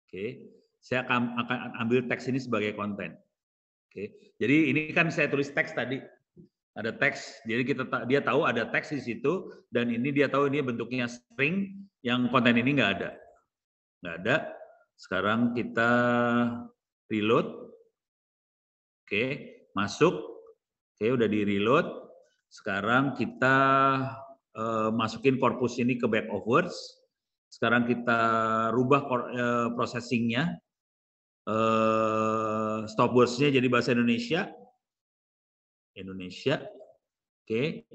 Oke, saya akan ambil teks ini sebagai konten. Oke, jadi ini kan saya tulis teks tadi, ada teks. Jadi dia tahu ada teks di situ, dan ini dia tahu ini bentuknya string, yang konten ini nggak ada, nggak ada. Sekarang kita reload. Oke, masuk. Oke, udah di reload. Sekarang kita masukin korpus ini ke back of words. Sekarang kita rubah processingnya, stop words-nya jadi bahasa Indonesia. Oke,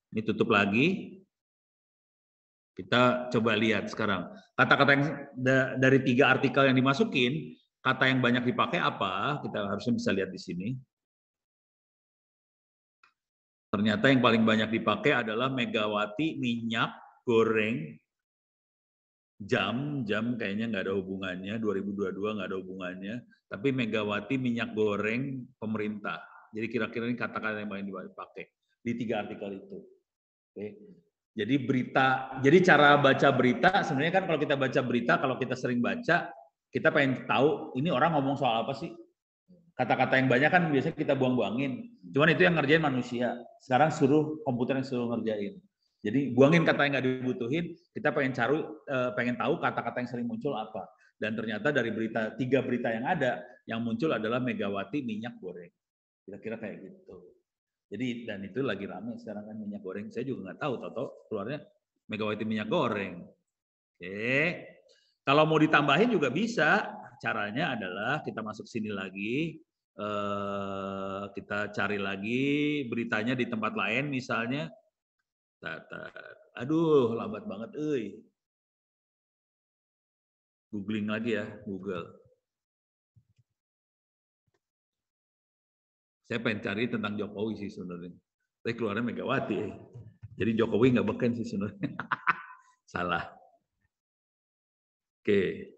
ini tutup lagi. Kita coba lihat sekarang. Kata-kata yang dari 3 artikel yang dimasukin, kata yang banyak dipakai apa? Kita harusnya bisa lihat di sini. Ternyata yang paling banyak dipakai adalah Megawati minyak goreng jam kayaknya nggak ada hubungannya, 2022 nggak ada hubungannya, tapi Megawati minyak goreng pemerintah. Jadi kira-kira ini kata-kata yang paling dipakai di 3 artikel itu. Oke. Jadi jadi cara baca berita sebenarnya kan kalau kita baca berita, kalau kita sering baca, kita pengen tahu ini orang ngomong soal apa sih. Kata-kata yang banyak kan biasanya kita buang-buangin. Cuman itu yang ngerjain manusia. Sekarang suruh komputer yang suruh ngerjain. Jadi buangin kata yang nggak dibutuhin, kita pengen tahu kata-kata yang sering muncul apa. Dan ternyata dari 3 berita yang ada, yang muncul adalah Megawati minyak goreng. Kira-kira kayak gitu. Jadi dan itu lagi rame sekarang kan minyak goreng. Saya juga nggak tahu, tahu keluarnya Megawati minyak goreng. Oke. Kalau mau ditambahin juga bisa. Caranya adalah kita masuk sini lagi, kita cari lagi beritanya di tempat lain misalnya. Aduh, lambat banget, Googling lagi ya, Google. Saya pengen cari tentang Jokowi sih sebenarnya. Tapi keluarnya Megawati. Jadi Jokowi nggak beken sih sebenarnya. Salah. Oke.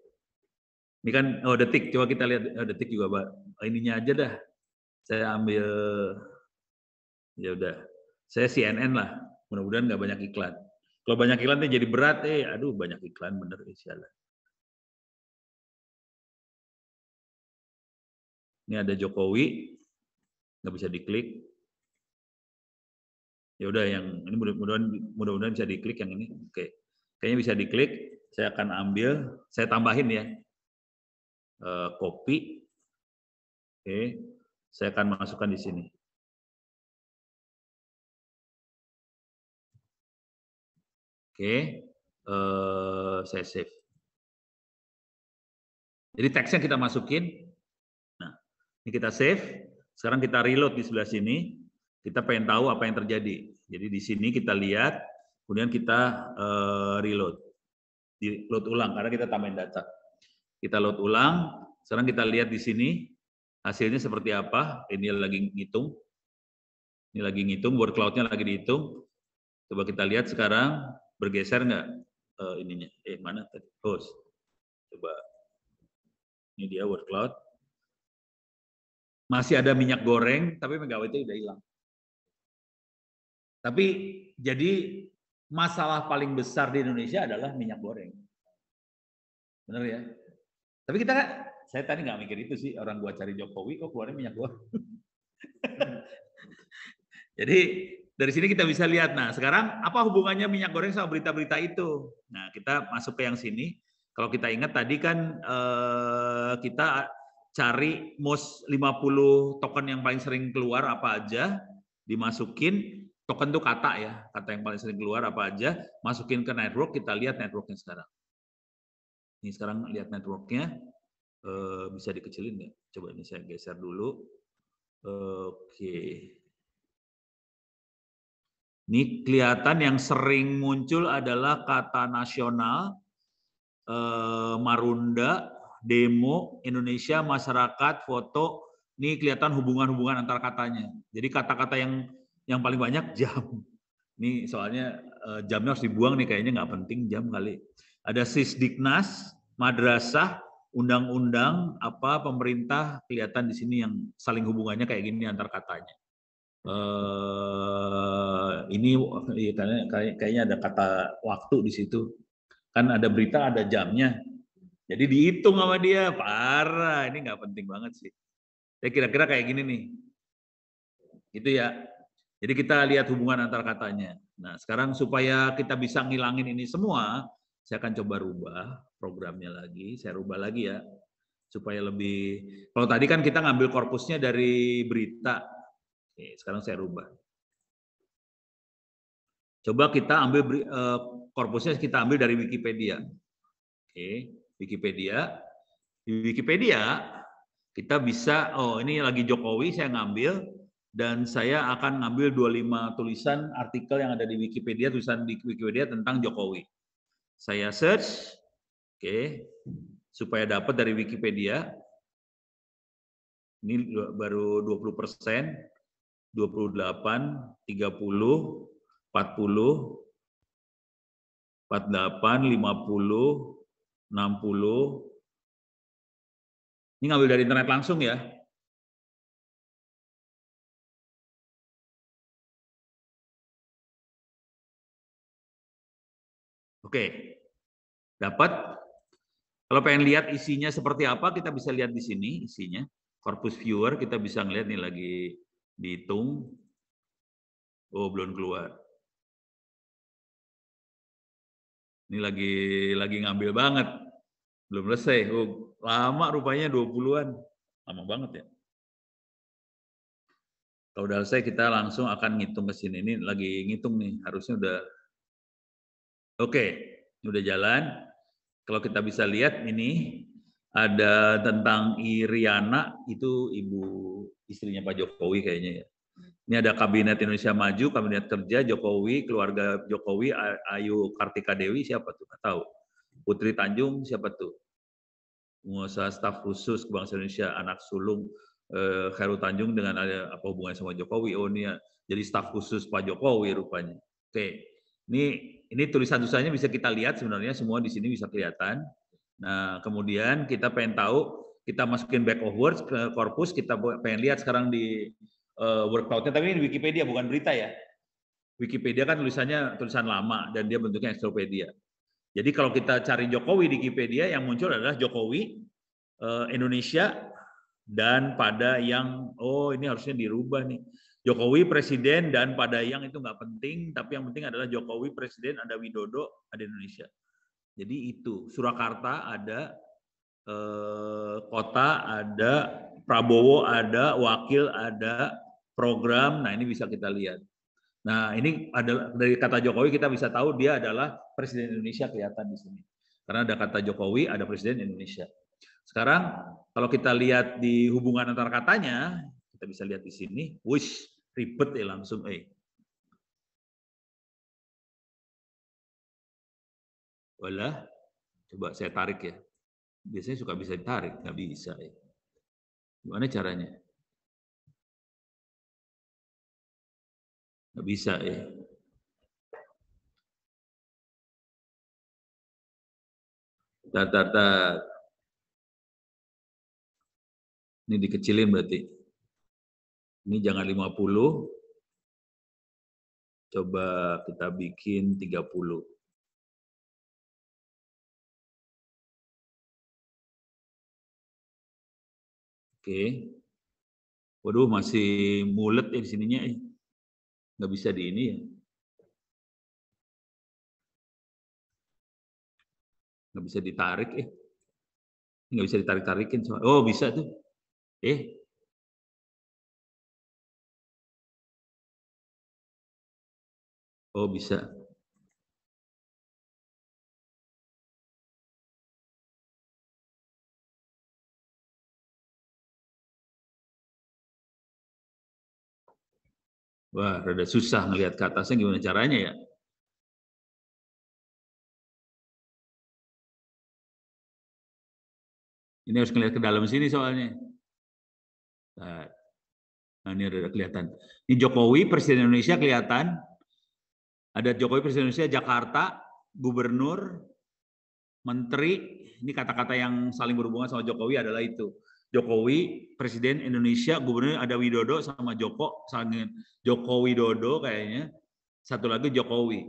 Ini kan, Detik. Coba kita lihat Detik juga, Pak. Ininya aja dah. Saya ambil, ya udah. Saya CNN lah. Mudah-mudahan nggak banyak iklan. Kalau banyak iklan tuh jadi berat. Aduh banyak iklan bener. Salah. Ini ada Jokowi. Nggak bisa diklik. Ya udah yang ini mudah-mudahan bisa diklik yang ini. Oke. Kayaknya bisa diklik. Saya akan ambil, saya tambahin ya. Copy. Oke. Saya akan masukkan di sini. Oke. Saya save. Jadi teksnya kita masukin. Nah, ini kita save. Sekarang kita reload di sebelah sini. Kita pengen tahu apa yang terjadi. Jadi di sini kita lihat, kemudian kita reload. Di load ulang karena kita tambahin data. Kita load ulang. Sekarang kita lihat di sini hasilnya seperti apa. Ini lagi ngitung. Ini lagi ngitung, word cloud-nya lagi dihitung. Coba kita lihat sekarang bergeser nggak ininya? Mana tadi? Host. Coba. Ini dia word cloud. Masih ada minyak goreng, tapi Megawati udah hilang. Tapi jadi masalah paling besar di Indonesia adalah minyak goreng. Benar ya? Tapi kita, saya tadi nggak mikir itu sih, orang gua cari Jokowi, kok keluarnya minyak goreng. Jadi dari sini kita bisa lihat, nah sekarang apa hubungannya minyak goreng sama berita-berita itu? Nah kita masuk ke yang sini. Kalau kita ingat tadi kan kita cari most 50 token yang paling sering keluar apa aja, dimasukin, token itu kata ya, kata yang paling sering keluar apa aja, masukin ke network, kita lihat networknya sekarang. Ini sekarang lihat networknya, bisa dikecilin nggak? Coba ini saya geser dulu. Oke. Ini kelihatan yang sering muncul adalah kata nasional, Marunda, demo, Indonesia, masyarakat, foto. Ini kelihatan hubungan-hubungan antar katanya. Jadi kata-kata yang paling banyak jam. Ini soalnya jamnya harus dibuang nih, kayaknya nggak penting jam kali. Ada Sisdiknas, madrasah, undang-undang, apa pemerintah, kelihatan di sini yang saling hubungannya kayak gini antar katanya. Ini kayaknya ada kata waktu di situ. Kan ada berita, ada jamnya. Jadi dihitung sama dia, parah. Ini nggak penting banget sih. Saya kira-kira kayak gini nih. Gitu ya. Jadi kita lihat hubungan antar katanya. Nah, sekarang supaya kita bisa ngilangin ini semua, saya akan coba rubah programnya lagi. Saya rubah lagi ya. Supaya lebih, kalau tadi kan kita ngambil korpusnya dari berita. Oke, sekarang saya rubah. Coba kita ambil korpusnya, kita ambil dari Wikipedia. Oke, Wikipedia. Di Wikipedia kita bisa, ini lagi Jokowi saya ngambil, dan saya akan ngambil 25 tulisan artikel yang ada di Wikipedia, tulisan di Wikipedia tentang Jokowi. Saya search, oke, supaya dapat dari Wikipedia. Ini baru 20%, 28, 30, 40, 48, 50, 60. Ini ngambil dari internet langsung ya. Oke. Dapat. Kalau pengen lihat isinya seperti apa, kita bisa lihat di sini isinya. Corpus viewer kita bisa ngeliat nih lagi dihitung. Oh, belum keluar. Ini lagi ngambil banget. Belum selesai. Oh, lama rupanya 20-an. Lama banget ya. Kalau udah selesai kita langsung akan ngitung ke sini. Ini lagi ngitung nih, harusnya udah. Oke, udah jalan. Kalau kita bisa lihat ini ada tentang Iriana, itu ibu istrinya Pak Jokowi kayaknya ya. Ini ada Kabinet Indonesia Maju, Kabinet Kerja Jokowi, keluarga Jokowi, Ayu Kartika Dewi, siapa tuh? Nggak tahu. Putri Tanjung, siapa tuh? Pengusaha staf khusus Kebangsaan Indonesia, anak sulung Khairul Tanjung dengan ada apa hubungannya sama Jokowi? Oh ini ya, jadi staf khusus Pak Jokowi rupanya. Oke, ini tulisan-tulisannya bisa kita lihat sebenarnya semua di sini bisa kelihatan. Nah kemudian kita pengen tahu, kita masukin back of words ke korpus, kita pengen lihat sekarang di workload-nya, tapi ini Wikipedia bukan berita ya. Wikipedia kan tulisannya tulisan lama dan dia bentuknya ensiklopedia. Jadi kalau kita cari Jokowi di Wikipedia, yang muncul adalah Jokowi Indonesia dan pada yang, oh ini harusnya dirubah nih. Jokowi Presiden dan pada yang itu nggak penting, tapi yang penting adalah Jokowi Presiden, ada Widodo, ada Indonesia. Jadi itu, Surakarta ada, kota ada, Prabowo ada, wakil ada, program, nah ini bisa kita lihat. Nah, ini adalah dari kata Jokowi kita bisa tahu dia adalah Presiden Indonesia kelihatan di sini. Karena ada kata Jokowi, ada Presiden Indonesia. Sekarang kalau kita lihat di hubungan antar katanya, kita bisa lihat di sini, wush, ribet ya langsung. Walah, coba saya tarik ya. Biasanya suka bisa ditarik, nggak bisa ya. Gimana caranya? Nggak bisa ya. Tar. Ini dikecilin berarti. Ini jangan 50. Coba kita bikin 30. Oke. Waduh, masih mulet ya di sininya. Nggak bisa di ini ya. Nggak bisa ditarik nggak bisa ditarik-tarikin. Oh, bisa tuh. Oh, bisa. Wah, rada susah ngelihat ke atasnya, gimana caranya ya? Ini harus ngelihat ke dalam sini soalnya. Nah, ini ada kelihatan. Ini Jokowi, Presiden Indonesia kelihatan. Ada Jokowi, Presiden Indonesia, Jakarta, Gubernur, Menteri. Ini kata-kata yang saling berhubungan sama Jokowi adalah itu. Jokowi, Presiden Indonesia, Gubernur ada Widodo sama Joko Widodo kayaknya. Satu lagi Jokowi,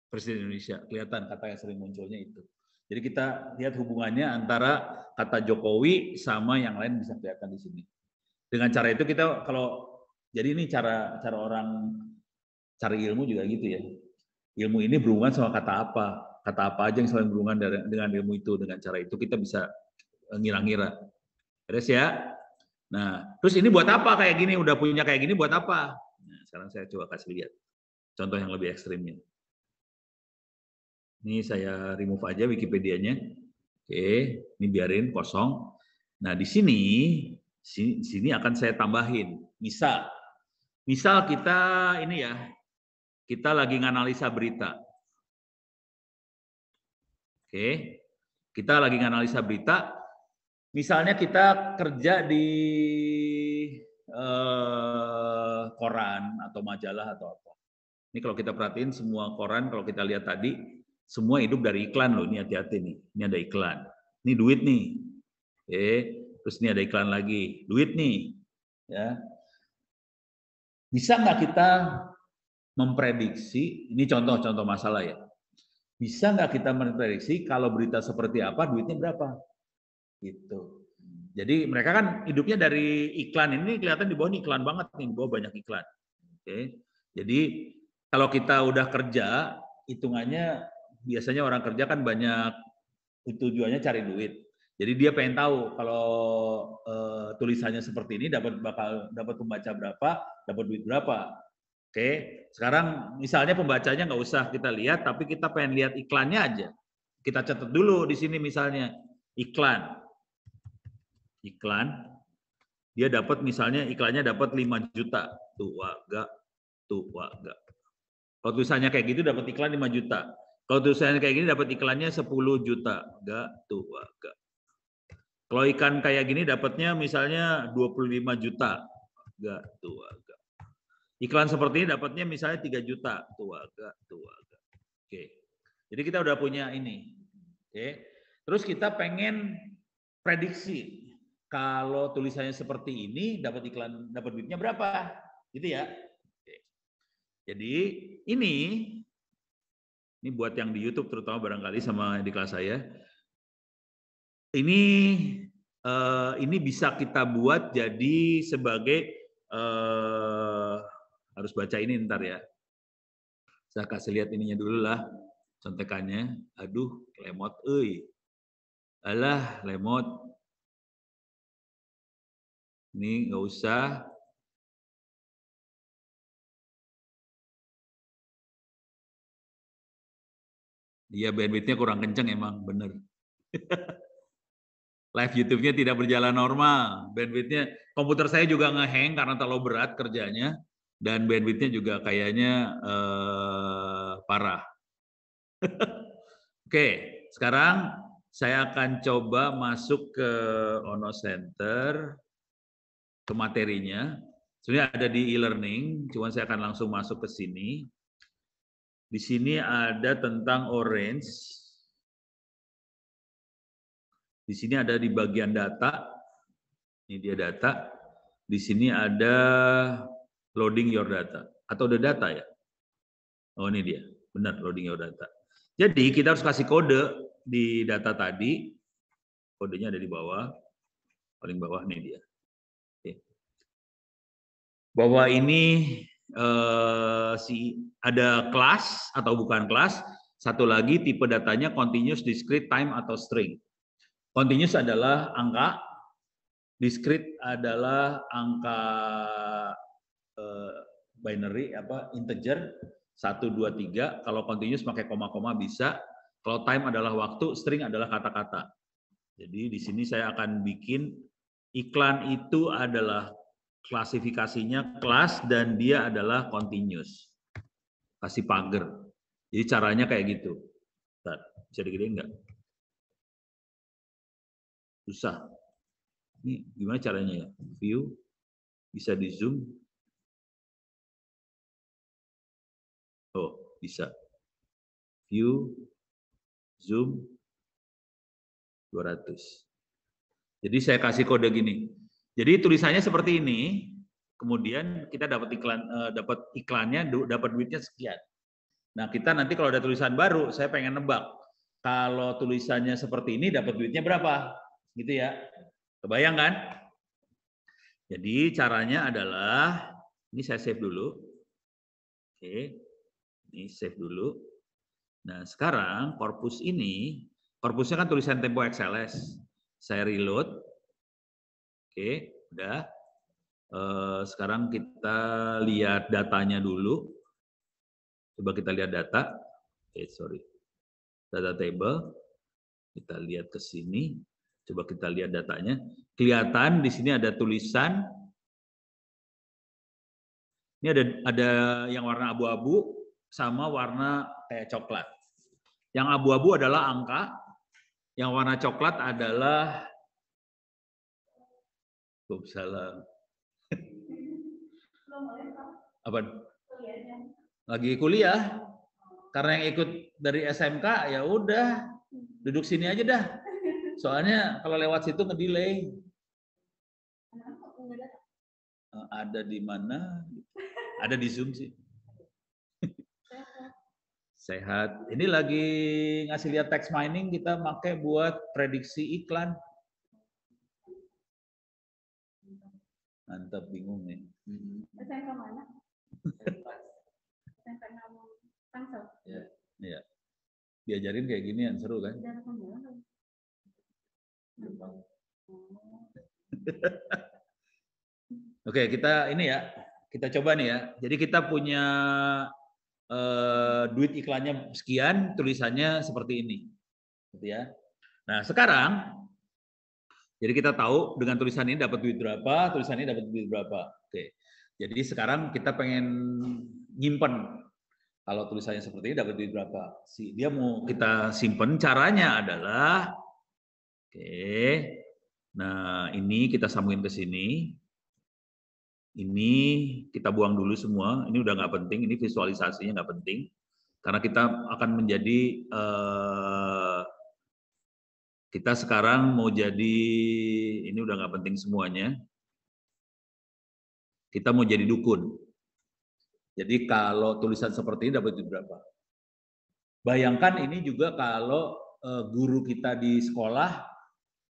Presiden Indonesia. Kelihatan kata yang sering munculnya itu. Jadi kita lihat hubungannya antara kata Jokowi sama yang lain bisa kelihatan di sini. Dengan cara itu kita jadi ini cara orang cari ilmu juga gitu ya. Ilmu ini berhubungan sama kata apa aja yang saling berhubungan dengan ilmu itu. Dengan cara itu kita bisa ngira-ngira. Beres ya? Nah, terus ini buat apa kayak gini? Udah punya kayak gini buat apa? Nah, sekarang saya coba kasih lihat contoh yang lebih ekstrimnya. Ini saya remove aja Wikipedia-nya. Oke, ini biarin kosong. Nah, di sini akan saya tambahin. Misal kita ini ya, kita lagi nganalisa berita. Oke, kita lagi nganalisa berita. Misalnya kita kerja di koran atau majalah atau apa. Ini kalau kita perhatiin semua koran, kalau kita lihat tadi, semua hidup dari iklan loh. Ini hati-hati nih. Ini ada iklan. Ini duit nih. Oke, terus ini ada iklan lagi. Duit nih. Ya. Bisa nggak kita memprediksi, ini contoh-contoh masalah ya. Bisa nggak kita memprediksi kalau berita seperti apa, duitnya berapa? Gitu. Jadi mereka kan hidupnya dari iklan. Ini kelihatan di bawah ini iklan banget nih, di bawah banyak iklan. Oke. Jadi kalau kita udah kerja, hitungannya biasanya orang kerja kan banyak tujuannya cari duit. Jadi dia pengen tahu kalau tulisannya seperti ini dapat pembaca berapa, dapat duit berapa. Oke, sekarang misalnya pembacanya nggak usah kita lihat, tapi kita pengen lihat iklannya aja. Kita catat dulu di sini misalnya iklan, dia dapat misalnya iklannya dapat 5 juta, tuh warga. Kalau tulisannya kayak gitu dapat iklan 5 juta. Kalau tulisannya kayak gini dapat iklannya 10 juta, gak tuh warga. Kalau ikan kayak gini dapatnya misalnya 25 juta, gak tuh warga. Iklan seperti ini dapatnya misalnya 3 juta, tuh warga. Oke. Jadi kita udah punya ini. Oke. Terus kita pengen prediksi kalau tulisannya seperti ini dapat duitnya berapa, gitu ya. Oke. Jadi ini buat yang di YouTube terutama barangkali sama di kelas saya. Ini bisa kita buat jadi sebagai harus baca ini ntar ya. Saya kasih lihat ininya dulu lah, contekannya. Aduh, lemot, alah, lemot. Ini nggak usah. Iya, bandwidth-nya kurang kenceng emang, bener. Live YouTube-nya tidak berjalan normal. Bandwidth-nya, komputer saya juga nge-hang karena terlalu berat kerjanya. Dan bandwidth-nya juga kayaknya parah. Oke, sekarang saya akan coba masuk ke Ono Center, ke materinya. Sebenarnya ada di e-learning, cuman saya akan langsung masuk ke sini. Di sini ada tentang Orange. Di sini ada di bagian data. Ini dia data. Di sini ada loading your data. Atau udah data ya? Oh ini dia. Benar, loading your data. Jadi kita harus kasih kode di data tadi. Kodenya ada di bawah. Paling bawah nih dia. Oke. Bahwa ini ada kelas atau bukan kelas. Satu lagi tipe datanya continuous, discrete, time, atau string. Continuous adalah angka, discrete adalah angka binary integer 1, 2, 3. Kalau continuous pakai koma-koma bisa. Kalau time adalah waktu, string adalah kata-kata. Jadi di sini saya akan bikin iklan itu adalah klasifikasinya kelas dan dia adalah continuous. Kasih pagar. Jadi caranya kayak gitu. Bentar, bisa digedein enggak? Susah. Ini gimana caranya ya? View, bisa di zoom. Oh, bisa. View, zoom, 200. Jadi saya kasih kode gini. Jadi tulisannya seperti ini, kemudian kita dapat iklannya, dapat duitnya sekian. Nah kita nanti kalau ada tulisan baru, saya pengen nebak. Kalau tulisannya seperti ini, dapat duitnya berapa? Gitu ya. Kebayang kan? Jadi caranya adalah, ini saya save dulu. Oke, ini save dulu. Nah sekarang korpus ini, korpusnya kan tulisan Tempo XLS. Saya reload. Oke, udah. Sekarang kita lihat datanya dulu. Coba kita lihat data. Data table. Kita lihat ke sini. Coba kita lihat datanya. Kelihatan di sini ada tulisan. Ini ada yang warna abu-abu sama warna kayak coklat. Yang abu-abu adalah angka. Yang warna coklat adalah salah. Apa? Lagi kuliah. Karena yang ikut dari SMK ya udah duduk sini aja dah. Soalnya kalau lewat situ ngedelay. Ada di mana? Ada di Zoom sih. Sehat. Ini lagi ngasih lihat text mining kita pakai buat prediksi iklan. Mantap, bingung nih. SMK mana? SMK Tangsel. Ya. Diajarin kayak ginian seru kan? Oke, kita ini ya, kita coba nih ya. Jadi kita punya duit iklannya sekian, tulisannya seperti ini, gitu ya. Nah sekarang, jadi kita tahu dengan tulisan ini dapat duit berapa, tulisan ini dapat duit berapa. Oke, jadi sekarang kita pengen nyimpen. Kalau tulisannya seperti ini dapat duit berapa? Dia mau kita simpen, caranya adalah, oke, nah ini kita sambungin ke sini. Ini kita buang dulu semua, ini udah nggak penting, ini visualisasinya nggak penting. Karena kita akan menjadi, kita sekarang mau jadi, ini udah nggak penting semuanya. Kita mau jadi dukun. Jadi kalau tulisan seperti ini dapat duit berapa? Bayangkan ini juga kalau guru kita di sekolah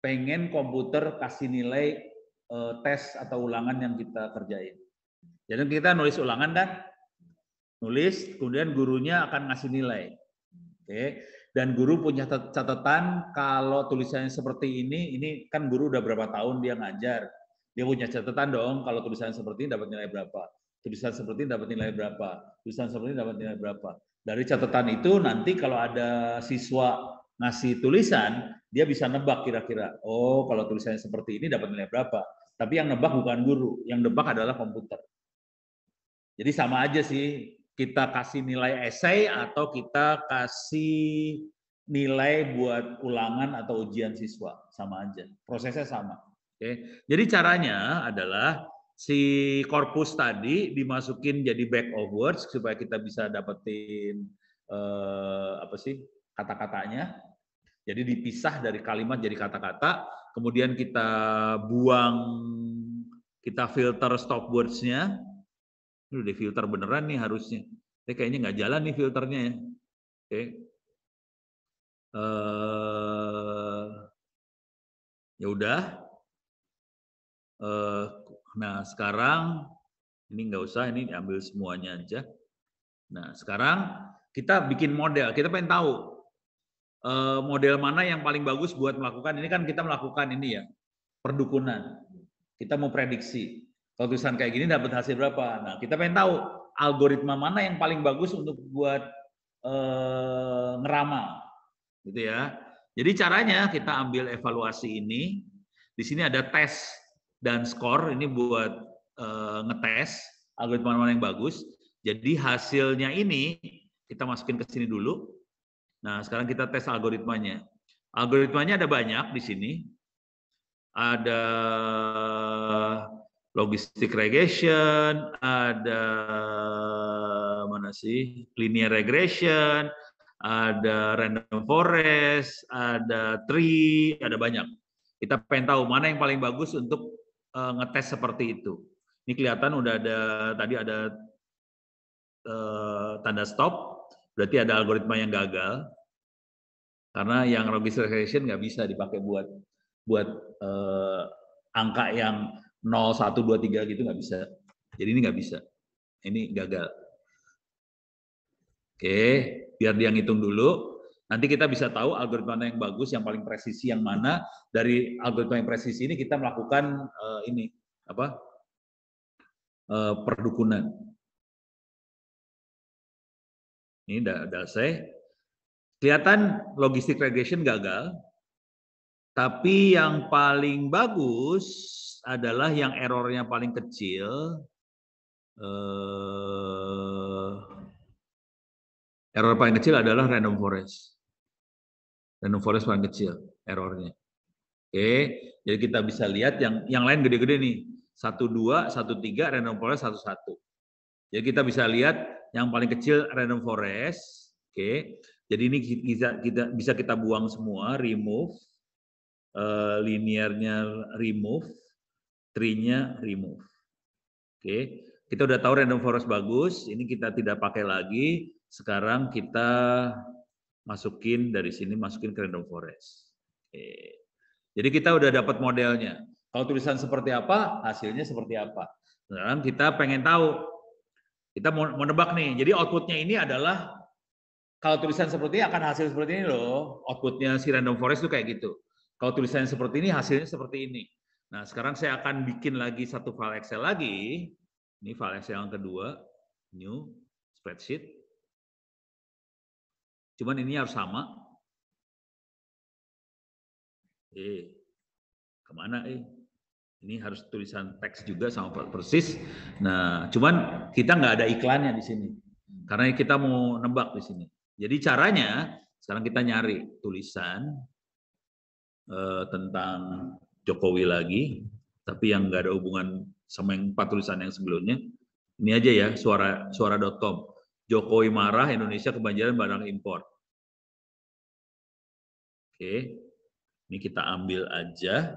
pengen komputer kasih nilai tes atau ulangan yang kita kerjain. Jadi kita nulis ulangan kan, nulis, kemudian gurunya akan ngasih nilai. Oke. Dan guru punya catatan kalau tulisannya seperti ini kan guru udah berapa tahun dia ngajar. Dia punya catatan dong kalau tulisannya seperti ini dapat nilai berapa. Tulisan seperti ini dapat nilai berapa. Tulisan seperti ini dapat nilai berapa. Dari catatan itu nanti kalau ada siswa ngasih tulisan, dia bisa nebak kira-kira. Oh, kalau tulisannya seperti ini dapat nilai berapa. Tapi yang nebak bukan guru, yang nebak adalah komputer. Jadi sama aja sih, kita kasih nilai esai atau kita kasih nilai buat ulangan atau ujian siswa, sama aja. Prosesnya sama. Oke. Jadi caranya adalah si korpus tadi dimasukin jadi back of words supaya kita bisa dapetin apa sih kata-katanya. Jadi dipisah dari kalimat jadi kata-kata, kemudian kita buang, kita filter stop words-nya. Ini udah filter beneran nih harusnya. Tapi kayaknya nggak jalan nih filternya ya. Oke. Ya udah. Nah sekarang ini nggak usah, ini diambil semuanya aja. Nah sekarang kita bikin model. Kita pengen tahu model mana yang paling bagus buat melakukan. Ini kan kita melakukan ini ya, perdukunan. Kita mau prediksi. Kalau tulisan kayak gini dapat hasil berapa? Nah, kita pengen tahu algoritma mana yang paling bagus untuk buat ngeramal, gitu ya. Jadi caranya kita ambil evaluasi ini. Di sini ada tes dan skor. Ini buat ngetes algoritma mana yang bagus. Jadi hasilnya ini kita masukin ke sini dulu. Nah, sekarang kita tes algoritmanya. Algoritmanya ada banyak di sini. Ada logistic regression, ada mana sih? Linear regression, ada random forest, ada tree, ada banyak. Kita pengen tahu mana yang paling bagus untuk ngetes seperti itu. Ini kelihatan udah ada, tadi ada tanda stop, berarti ada algoritma yang gagal. Karena yang logistic regression nggak bisa dipakai buat angka yang 0, 1, 2, 3 gitu nggak bisa. Jadi ini nggak bisa. Ini gagal. Oke, biar dia ngitung dulu. Nanti kita bisa tahu algoritma yang bagus, yang paling presisi yang mana. Dari algoritma yang presisi ini kita melakukan ini apa? Perdukunan. Ini udah selesai. Kelihatan logistic regression gagal. Tapi yang paling bagus adalah yang errornya paling kecil. Error paling kecil adalah random forest. Random forest paling kecil errornya. Oke, jadi kita bisa lihat yang lain gede-gede nih. 1, 2, 1, 3, random forest 1, 1. Jadi kita bisa lihat yang paling kecil random forest. Oke, jadi ini bisa kita buang semua, remove. Linearnya remove, tree-nya remove. Oke, kita udah tahu random forest bagus, ini kita tidak pakai lagi. Sekarang kita masukin dari sini, masukin ke random forest. Oke. Jadi kita udah dapat modelnya. Kalau tulisan seperti apa, hasilnya seperti apa. Sekarang kita pengen tahu, kita mau nebak nih. Jadi outputnya ini adalah, kalau tulisan seperti ini akan hasil seperti ini loh. Outputnya si random forest itu kayak gitu. Kalau tulisannya seperti ini, hasilnya seperti ini. Nah, sekarang saya akan bikin lagi satu file Excel lagi. Ini file Excel yang kedua, new spreadsheet. Cuman ini harus sama. Kemana Ini harus tulisan teks juga sama persis. Nah, cuman kita nggak ada iklannya di sini. Karena kita mau nebak di sini. Jadi caranya, sekarang kita nyari tulisan tentang Jokowi lagi, tapi yang nggak ada hubungan sama yang 4 tulisan yang sebelumnya. Ini aja ya, suara.com. Jokowi marah, Indonesia kebanjiran barang impor. Oke, ini kita ambil aja.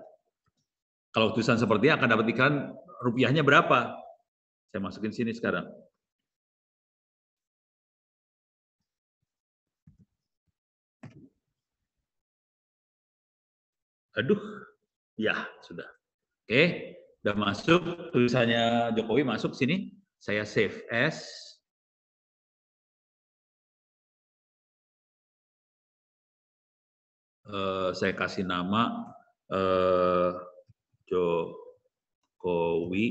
Kalau tulisan seperti ini akan dapat iklan, rupiahnya berapa? Saya masukin sini sekarang. Aduh, ya sudah. Oke, udah masuk tulisannya Jokowi masuk sini. Saya save as. Saya kasih nama Jokowi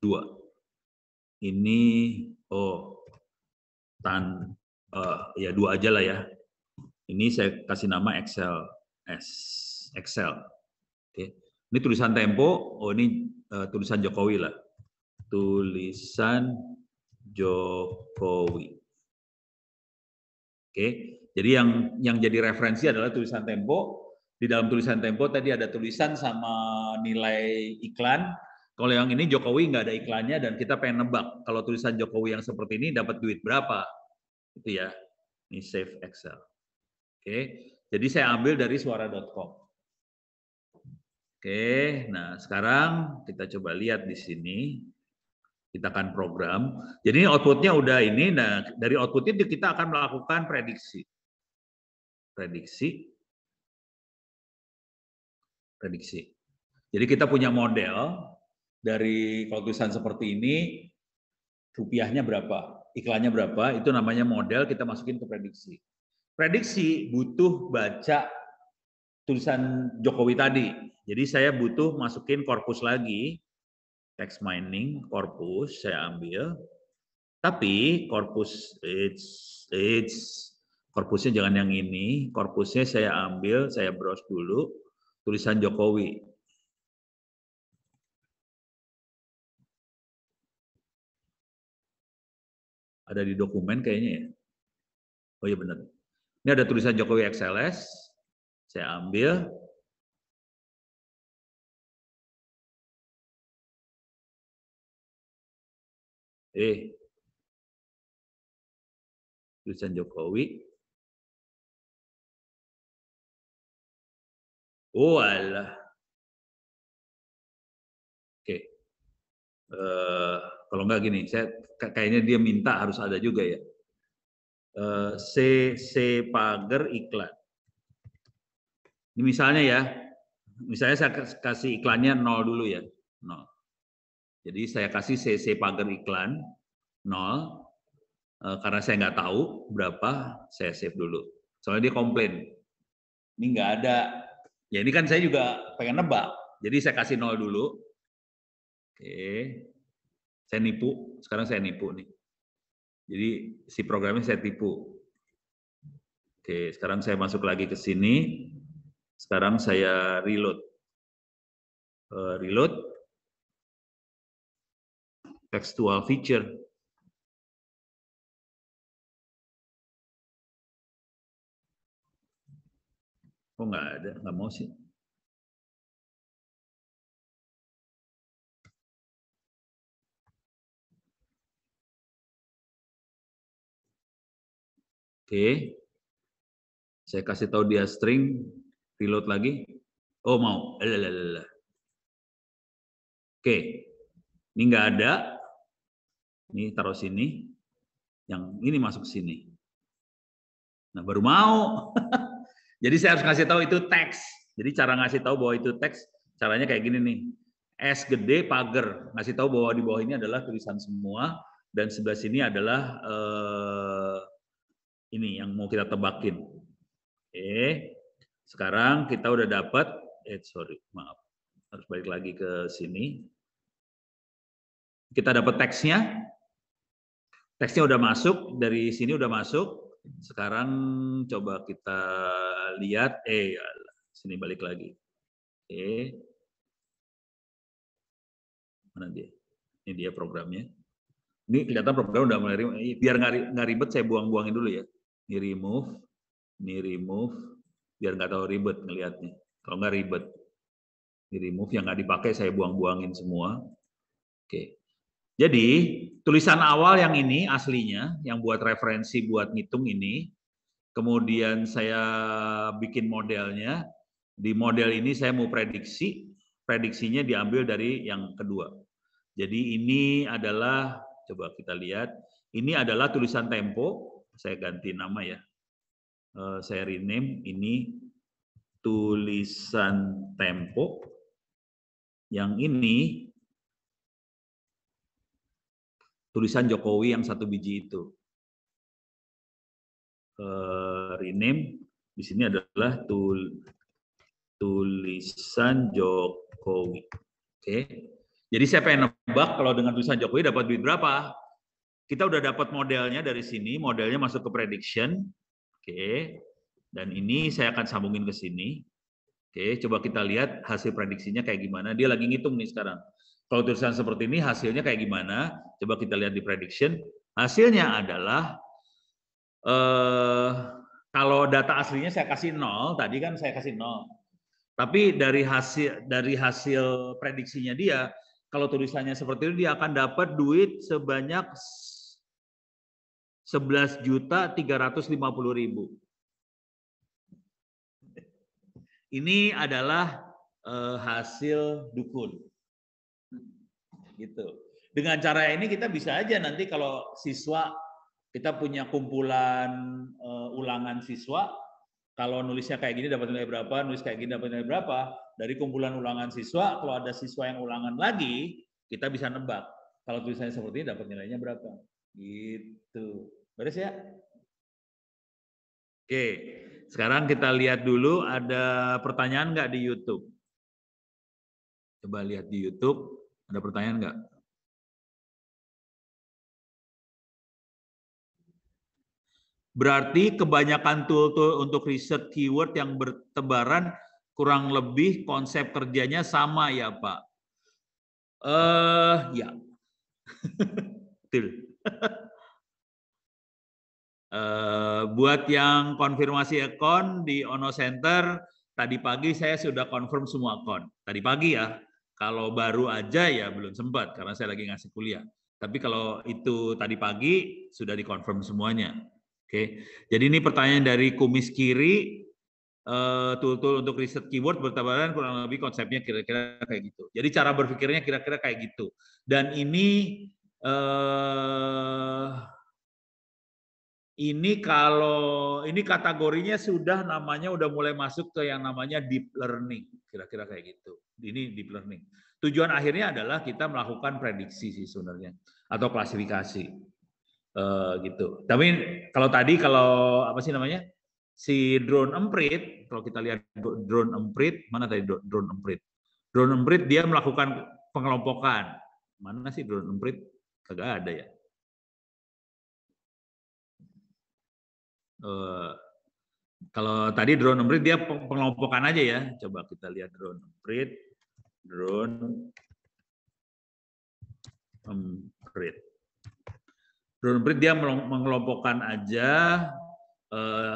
2. Ini ya 2 aja lah ya. Ini saya kasih nama Excel. Oke. Ini tulisan Tempo, ini tulisan Jokowi lah. Tulisan Jokowi. Oke. Jadi yang jadi referensi adalah tulisan Tempo. Di dalam tulisan Tempo tadi ada tulisan sama nilai iklan. Kalau yang ini Jokowi nggak ada iklannya dan kita pengen nebak. Kalau tulisan Jokowi yang seperti ini dapat duit berapa? Itu ya. Ini save Excel. Oke. Jadi saya ambil dari suara.com. Oke, nah sekarang kita coba lihat di sini. Kita akan program. Jadi outputnya udah ini. Nah, dari output itu kita akan melakukan prediksi. Prediksi. Jadi kita punya model dari kalau tulisan seperti ini, rupiahnya berapa, iklannya berapa, itu namanya model, kita masukin ke prediksi. Prediksi butuh baca tulisan Jokowi tadi. Jadi saya butuh masukin korpus lagi, text mining, korpus saya ambil. Tapi korpus korpusnya jangan yang ini, korpusnya saya ambil, saya browse dulu, tulisan Jokowi. Ada di dokumen kayaknya ya. Oh iya benar. Ini ada tulisan Jokowi XLS, saya ambil. Tulisan Jokowi. Oh alah. Oke. Kalau enggak gini, saya kayaknya dia minta harus ada juga ya. CC pagar iklan. Ini misalnya ya, misalnya saya kasih iklannya 0 dulu ya, 0. Jadi saya kasih CC pagar iklan 0, karena saya nggak tahu berapa, saya save dulu. Soalnya dia komplain, ini nggak ada. Ya ini kan saya juga pengen nebak, jadi saya kasih 0 dulu. Oke, saya nipu, sekarang saya nipu nih. Jadi si programnya saya tipu. Oke, sekarang saya masuk lagi ke sini. Sekarang saya reload. Reload. Textual feature. Oh nggak ada, nggak mau sih. Oke, saya kasih tahu dia string, reload lagi. Oh mau, Oke, ini nggak ada. Ini taruh sini, yang ini masuk sini. Nah baru mau. Jadi saya harus ngasih tahu itu teks. Jadi cara ngasih tahu bahwa itu teks, caranya kayak gini nih. S gede pagar, ngasih tahu bahwa di bawah ini adalah tulisan semua dan sebelah sini adalah ini yang mau kita tebakin. Oke. Sekarang kita udah dapat maaf. Harus balik lagi ke sini. Kita dapat teksnya. Teksnya udah masuk, dari sini udah masuk. Sekarang coba kita lihat, sini balik lagi. Oke. Mana dia? Ini dia programnya. Ini kelihatan program udah mulai, biar nggak ribet saya buang-buangin dulu ya. Ini remove, biar nggak tahu ribet ngelihatnya. Kalau nggak ribet. Ini remove, yang nggak dipakai saya buang-buangin semua. Oke. Jadi, tulisan awal yang ini aslinya, yang buat referensi buat ngitung ini, kemudian saya bikin modelnya, di model ini saya mau prediksi, prediksinya diambil dari yang kedua. Jadi ini adalah, coba kita lihat, ini adalah tulisan tempo, saya ganti nama ya, saya rename, ini tulisan tempo, yang ini tulisan Jokowi yang 1 biji itu. Rename di sini adalah tulisan Jokowi. Oke. Jadi saya pengen nebak kalau dengan tulisan Jokowi dapat duit berapa? Kita udah dapat modelnya dari sini, modelnya masuk ke prediction. Oke. Dan ini saya akan sambungin ke sini. Oke, coba kita lihat hasil prediksinya kayak gimana. Dia lagi ngitung nih sekarang. Kalau tulisan seperti ini hasilnya kayak gimana? Coba kita lihat di prediction. Hasilnya adalah kalau data aslinya saya kasih 0, tadi kan saya kasih 0. Tapi dari hasil prediksinya dia, kalau tulisannya seperti itu dia akan dapat duit sebanyak 11.350.000. Ini adalah hasil dukun. Gitu. Dengan cara ini kita bisa aja nanti kalau siswa kita punya kumpulan ulangan siswa, kalau nulisnya kayak gini dapat nilai berapa, nulis kayak gini dapat nilai berapa, dari kumpulan ulangan siswa, kalau ada siswa yang ulangan lagi, kita bisa nebak. Kalau tulisannya seperti ini dapat nilainya berapa. Gitu. Beres ya? Oke, sekarang kita lihat dulu ada pertanyaan nggak di YouTube. Coba lihat di YouTube, ada pertanyaan nggak? Berarti kebanyakan tool-tool untuk riset keyword yang bertebaran kurang lebih konsep kerjanya sama ya Pak? Ya. Betul. Buat yang konfirmasi akun di Ono Center, tadi pagi saya sudah confirm semua akun. Tadi pagi ya. Kalau baru aja ya belum sempat karena saya lagi ngasih kuliah. Tapi kalau itu tadi pagi sudah dikonfirm semuanya. Oke. Jadi ini pertanyaan dari kumis kiri, tool-tool untuk riset keyword bertebaran kurang lebih konsepnya kira-kira kayak gitu. Jadi cara berpikirnya kira-kira kayak gitu. Dan ini kalau ini kategorinya sudah namanya udah mulai masuk ke yang namanya deep learning, kira-kira kayak gitu. Ini deep learning. Tujuan akhirnya adalah kita melakukan prediksi sih sebenarnya atau klasifikasi gitu. Tapi kalau tadi apa sih namanya si drone emprit, kalau kita lihat drone emprit, mana tadi drone emprit? Drone emprit dia melakukan pengelompokan. Mana sih drone emprit? Kagak ada ya. Kalau tadi drone emprit dia pengelompokan aja ya. Coba kita lihat drone emprit. Drone emprit dia mengelompokkan aja.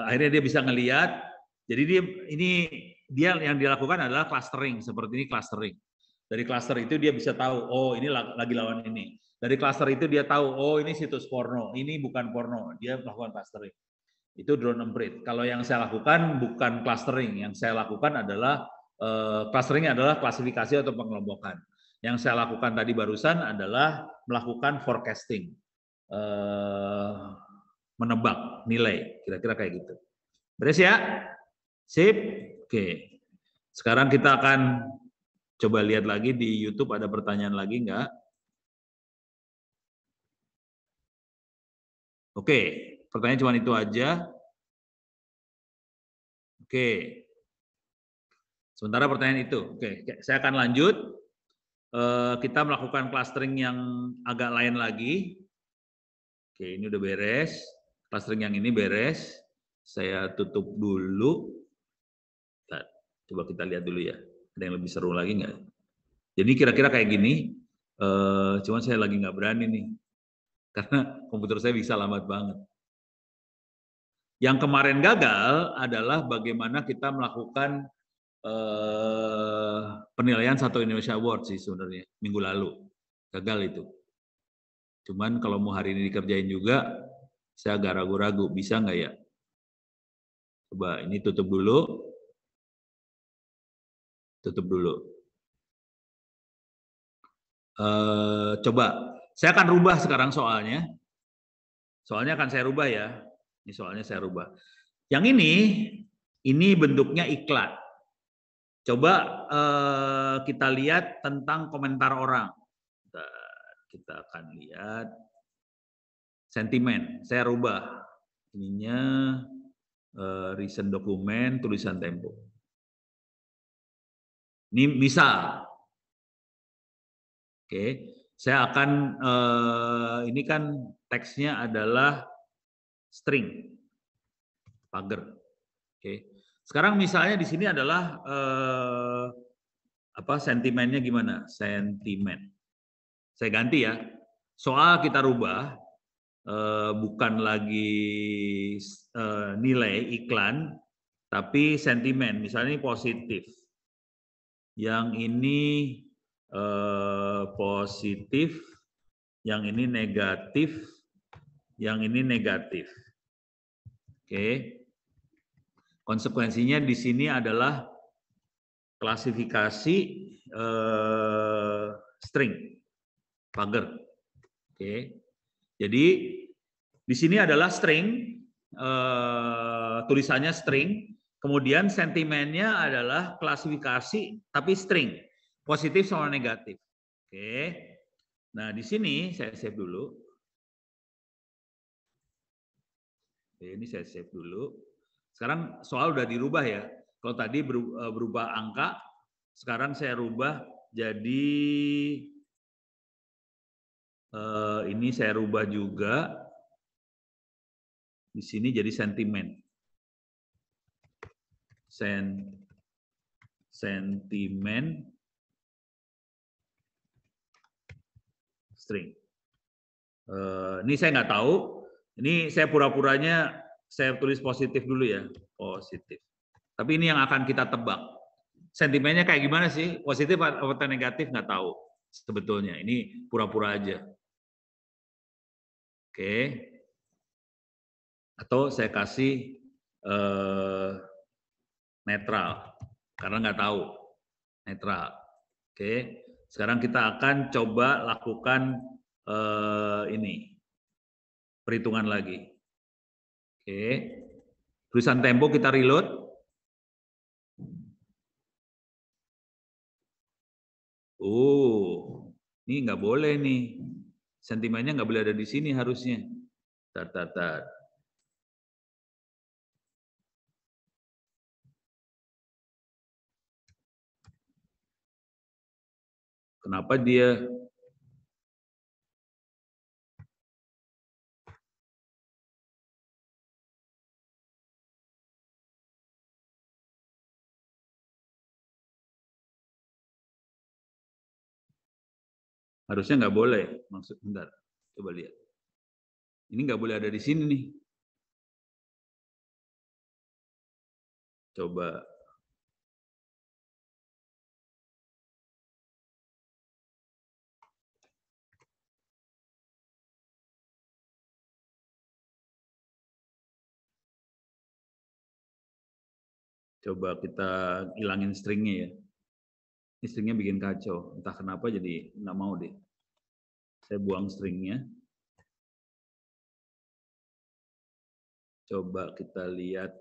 Akhirnya dia bisa ngelihat. Jadi dia yang dilakukan adalah clustering. Seperti ini clustering. Dari cluster itu dia bisa tahu, oh ini lagi lawan ini. Dari cluster itu dia tahu, oh ini situs porno, ini bukan porno. Dia melakukan clustering. Itu drone emprit. Kalau yang saya lakukan bukan clustering, yang saya lakukan adalah clustering adalah klasifikasi atau pengelompokan. Yang saya lakukan tadi barusan adalah melakukan forecasting, menebak nilai, kira-kira kayak gitu. Beres ya? Sip? Oke. Sekarang kita akan coba lihat lagi di YouTube ada pertanyaan lagi enggak? Oke, pertanyaan cuma itu aja. Oke. Sementara pertanyaan itu. Oke, saya akan lanjut. Kita melakukan clustering yang agak lain lagi. Oke, ini udah beres. Clustering yang ini beres. Saya tutup dulu. Nah, coba kita lihat dulu ya. Ada yang lebih seru lagi nggak? Jadi kira-kira kayak gini. Cuman saya lagi nggak berani nih. Karena komputer saya bisa lambat banget. Yang kemarin gagal adalah bagaimana kita melakukan penilaian satu Indonesia Award sih sebenarnya minggu lalu. Gagal itu. Cuman kalau mau hari ini dikerjain juga, saya agak ragu-ragu. Bisa nggak ya? Coba ini tutup dulu. Tutup dulu. Coba, saya akan rubah sekarang soalnya. Soalnya akan saya rubah ya. Ini soalnya saya rubah. Yang ini bentuknya iklan. Coba kita lihat tentang komentar orang. Kita akan lihat sentimen. Saya rubah. Ininya recent dokumen, tulisan Tempo. Ini misal. Oke, saya akan, ini kan teksnya adalah string, pagar. Oke. Sekarang misalnya di sini adalah sentimennya gimana? Sentimen. Saya ganti ya. Soal kita rubah, bukan lagi nilai iklan, tapi sentimen. Misalnya ini positif. Yang ini positif, yang ini negatif, yang ini negatif. Oke. Konsekuensinya di sini adalah klasifikasi string, pagar. Oke. Jadi di sini adalah string, tulisannya string, kemudian sentimennya adalah klasifikasi tapi string, positif sama negatif. Oke. Nah, di sini saya save dulu. Oke, ini saya save dulu. Sekarang soal udah dirubah ya. Kalau tadi berubah angka, sekarang saya rubah jadi ini saya rubah juga. Di sini jadi sentimen. Sentimen string. Ini saya nggak tahu. Ini saya pura-puranya saya tulis positif dulu ya, positif. Tapi ini yang akan kita tebak. Sentimennya kayak gimana sih? Positif atau negatif nggak tahu sebetulnya. Ini pura-pura aja. Oke. Atau saya kasih netral karena nggak tahu. Netral. Oke. Sekarang kita akan coba lakukan ini perhitungan lagi. Oke. Tulisan Tempo kita reload. Oh, ini nggak boleh nih. Sentimennya nggak boleh ada di sini harusnya. Tar. Kenapa dia harusnya nggak boleh? Maksud bentar, coba lihat. Ini nggak boleh ada di sini nih. Coba. Coba kita hilangin stringnya ya. Ini stringnya bikin kacau. Entah kenapa jadi nggak mau deh. Saya buang stringnya. Coba kita lihat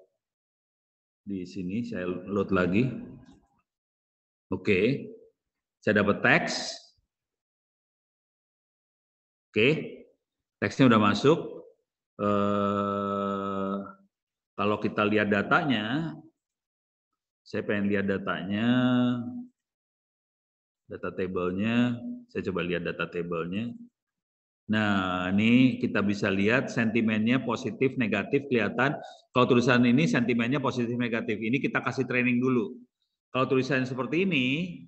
di sini. Saya load lagi. Oke. Saya dapat teks. Oke. Teksnya udah masuk. Kalau kita lihat datanya, Saya pengen lihat datanya, data table-nya. Saya coba lihat data table-nya. Nah, ini kita bisa lihat sentimennya positif, negatif, kelihatan. Kalau tulisan ini sentimennya positif, negatif. Ini kita kasih training dulu. Kalau tulisan seperti ini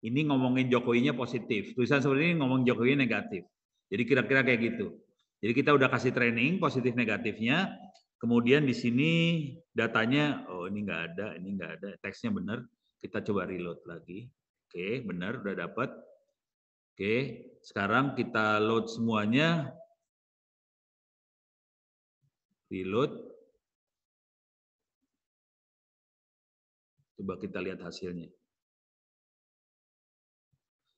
ngomongin Jokowinya positif. Tulisan seperti ini ngomong Jokowi negatif. Jadi kira-kira kayak gitu. Jadi kita udah kasih training positif negatifnya. Kemudian di sini datanya, oh ini nggak ada, teksnya benar. Kita coba reload lagi. Oke, benar, udah dapat. Oke, sekarang kita load semuanya. Reload. Coba kita lihat hasilnya.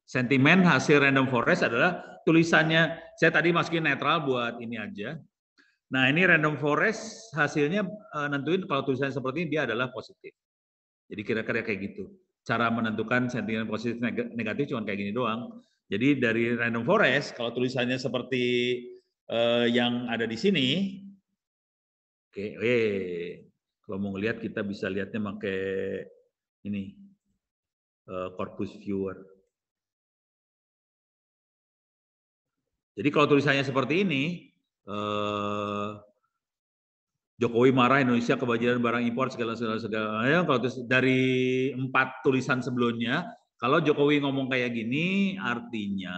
Sentimen hasil random forest adalah tulisannya, saya tadi masukin netral buat ini aja. Nah ini random forest hasilnya nentuin kalau tulisannya seperti ini dia adalah positif. Jadi kira-kira kayak gitu. Cara menentukan sentimen positif negatif cuma kayak gini doang. Jadi dari random forest kalau tulisannya seperti yang ada di sini, oke, kalau mau ngelihat kita bisa lihatnya pakai ini corpus viewer. Jadi kalau tulisannya seperti ini, Jokowi marah Indonesia kebanjiran barang impor segala. Kalau dari 4 tulisan sebelumnya, kalau Jokowi ngomong kayak gini, artinya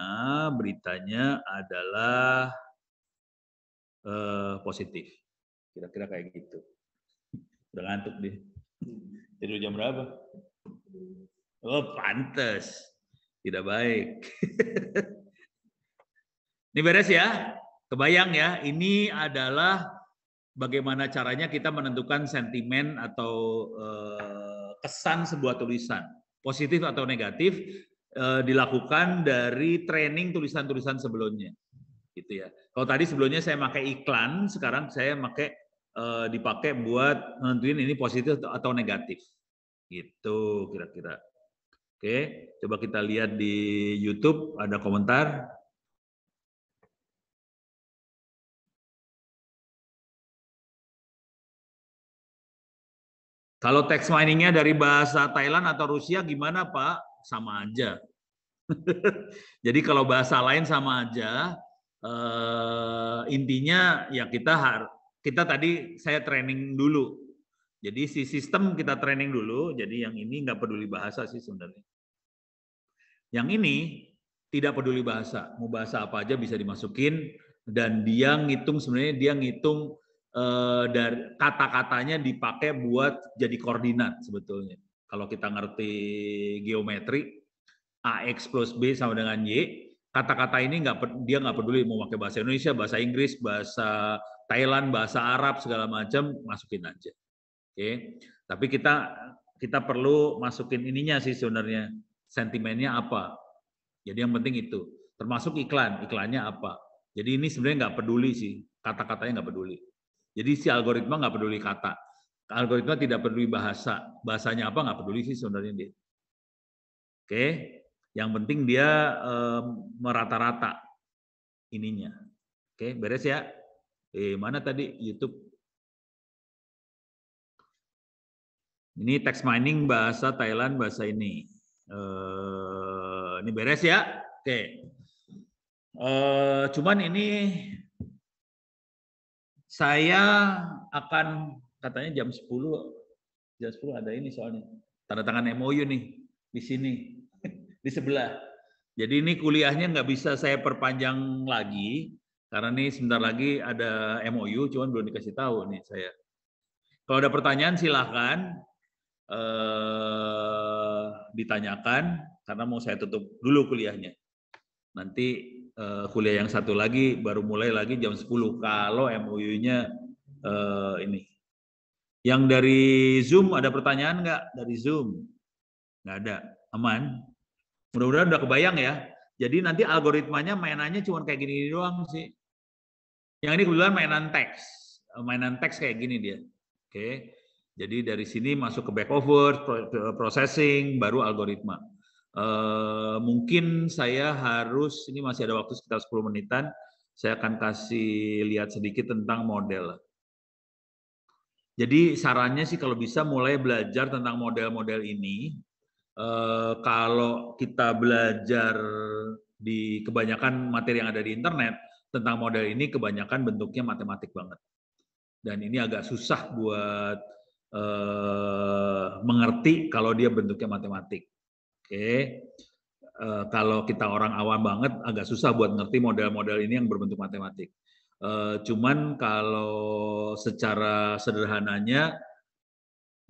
beritanya adalah positif. Kira-kira kayak gitu. Udah ngantuk deh. Tidur jam berapa? Oh, pantes. Tidak baik. Ini beres ya? Kebayang ya? Ini adalah bagaimana caranya kita menentukan sentimen atau kesan sebuah tulisan. Positif atau negatif dilakukan dari training tulisan-tulisan sebelumnya. Gitu ya. Kalau tadi sebelumnya saya pakai iklan, sekarang saya dipakai buat menentuin ini positif atau negatif. Gitu kira-kira. Oke, coba kita lihat di YouTube ada komentar. Kalau text miningnya dari bahasa Thailand atau Rusia gimana Pak? Sama aja. Jadi kalau bahasa lain sama aja. Intinya ya kita tadi saya training dulu. Jadi si sistem kita training dulu. Jadi yang ini nggak peduli bahasa sih sebenarnya. Yang ini tidak peduli bahasa. Mau bahasa apa aja bisa dimasukin dan dia ngitung sebenarnya dia ngitung dari kata-katanya dipakai buat jadi koordinat sebetulnya. Kalau kita ngerti geometri, AX plus B sama dengan Y, kata-kata ini dia nggak peduli mau pakai bahasa Indonesia, bahasa Inggris, bahasa Thailand, bahasa Arab segala macam masukin aja. Oke. Tapi kita perlu masukin ininya sih sebenarnya sentimennya apa. Jadi yang penting itu. Termasuk iklannya apa. Jadi ini sebenarnya nggak peduli sih, kata-katanya nggak peduli. Jadi si algoritma nggak peduli kata. Algoritma tidak peduli bahasanya apa nggak peduli sih sebenarnya dia. Oke, yang penting dia merata-rata ininya. Oke, beres ya. Mana tadi YouTube? Ini text mining bahasa Thailand, bahasa ini. Ini beres ya. Oke. Cuman ini saya akan katanya jam 10 ada ini soalnya tanda tangan MOU nih di sini di sebelah. Jadi ini kuliahnya nggak bisa saya perpanjang lagi karena nih sebentar lagi ada MOU, cuman belum dikasih tahu nih saya. Kalau ada pertanyaan silahkan ditanyakan karena mau saya tutup dulu kuliahnya. Nanti kuliah yang satu lagi baru mulai lagi jam 10 kalau MOU-nya ini. Yang dari Zoom ada pertanyaan nggak? Dari Zoom? Nggak ada. Aman? Mudah-mudahan udah kebayang ya. Jadi nanti algoritmanya mainannya cuma kayak gini doang sih. Yang ini kebetulan mainan teks. Mainan teks kayak gini dia. Oke. Jadi dari sini masuk ke back over, processing, baru algoritma. Mungkin saya harus, ini masih ada waktu sekitar 10 menitan, saya akan kasih lihat sedikit tentang model. Jadi sarannya sih kalau bisa mulai belajar tentang model-model ini. Kalau kita belajar di kebanyakan materi yang ada di internet tentang model ini, kebanyakan bentuknya matematik banget. Dan ini agak susah buat mengerti kalau dia bentuknya matematik. Oke. Kalau kita orang awam banget agak susah buat ngerti model-model ini yang berbentuk matematik. Cuman kalau secara sederhananya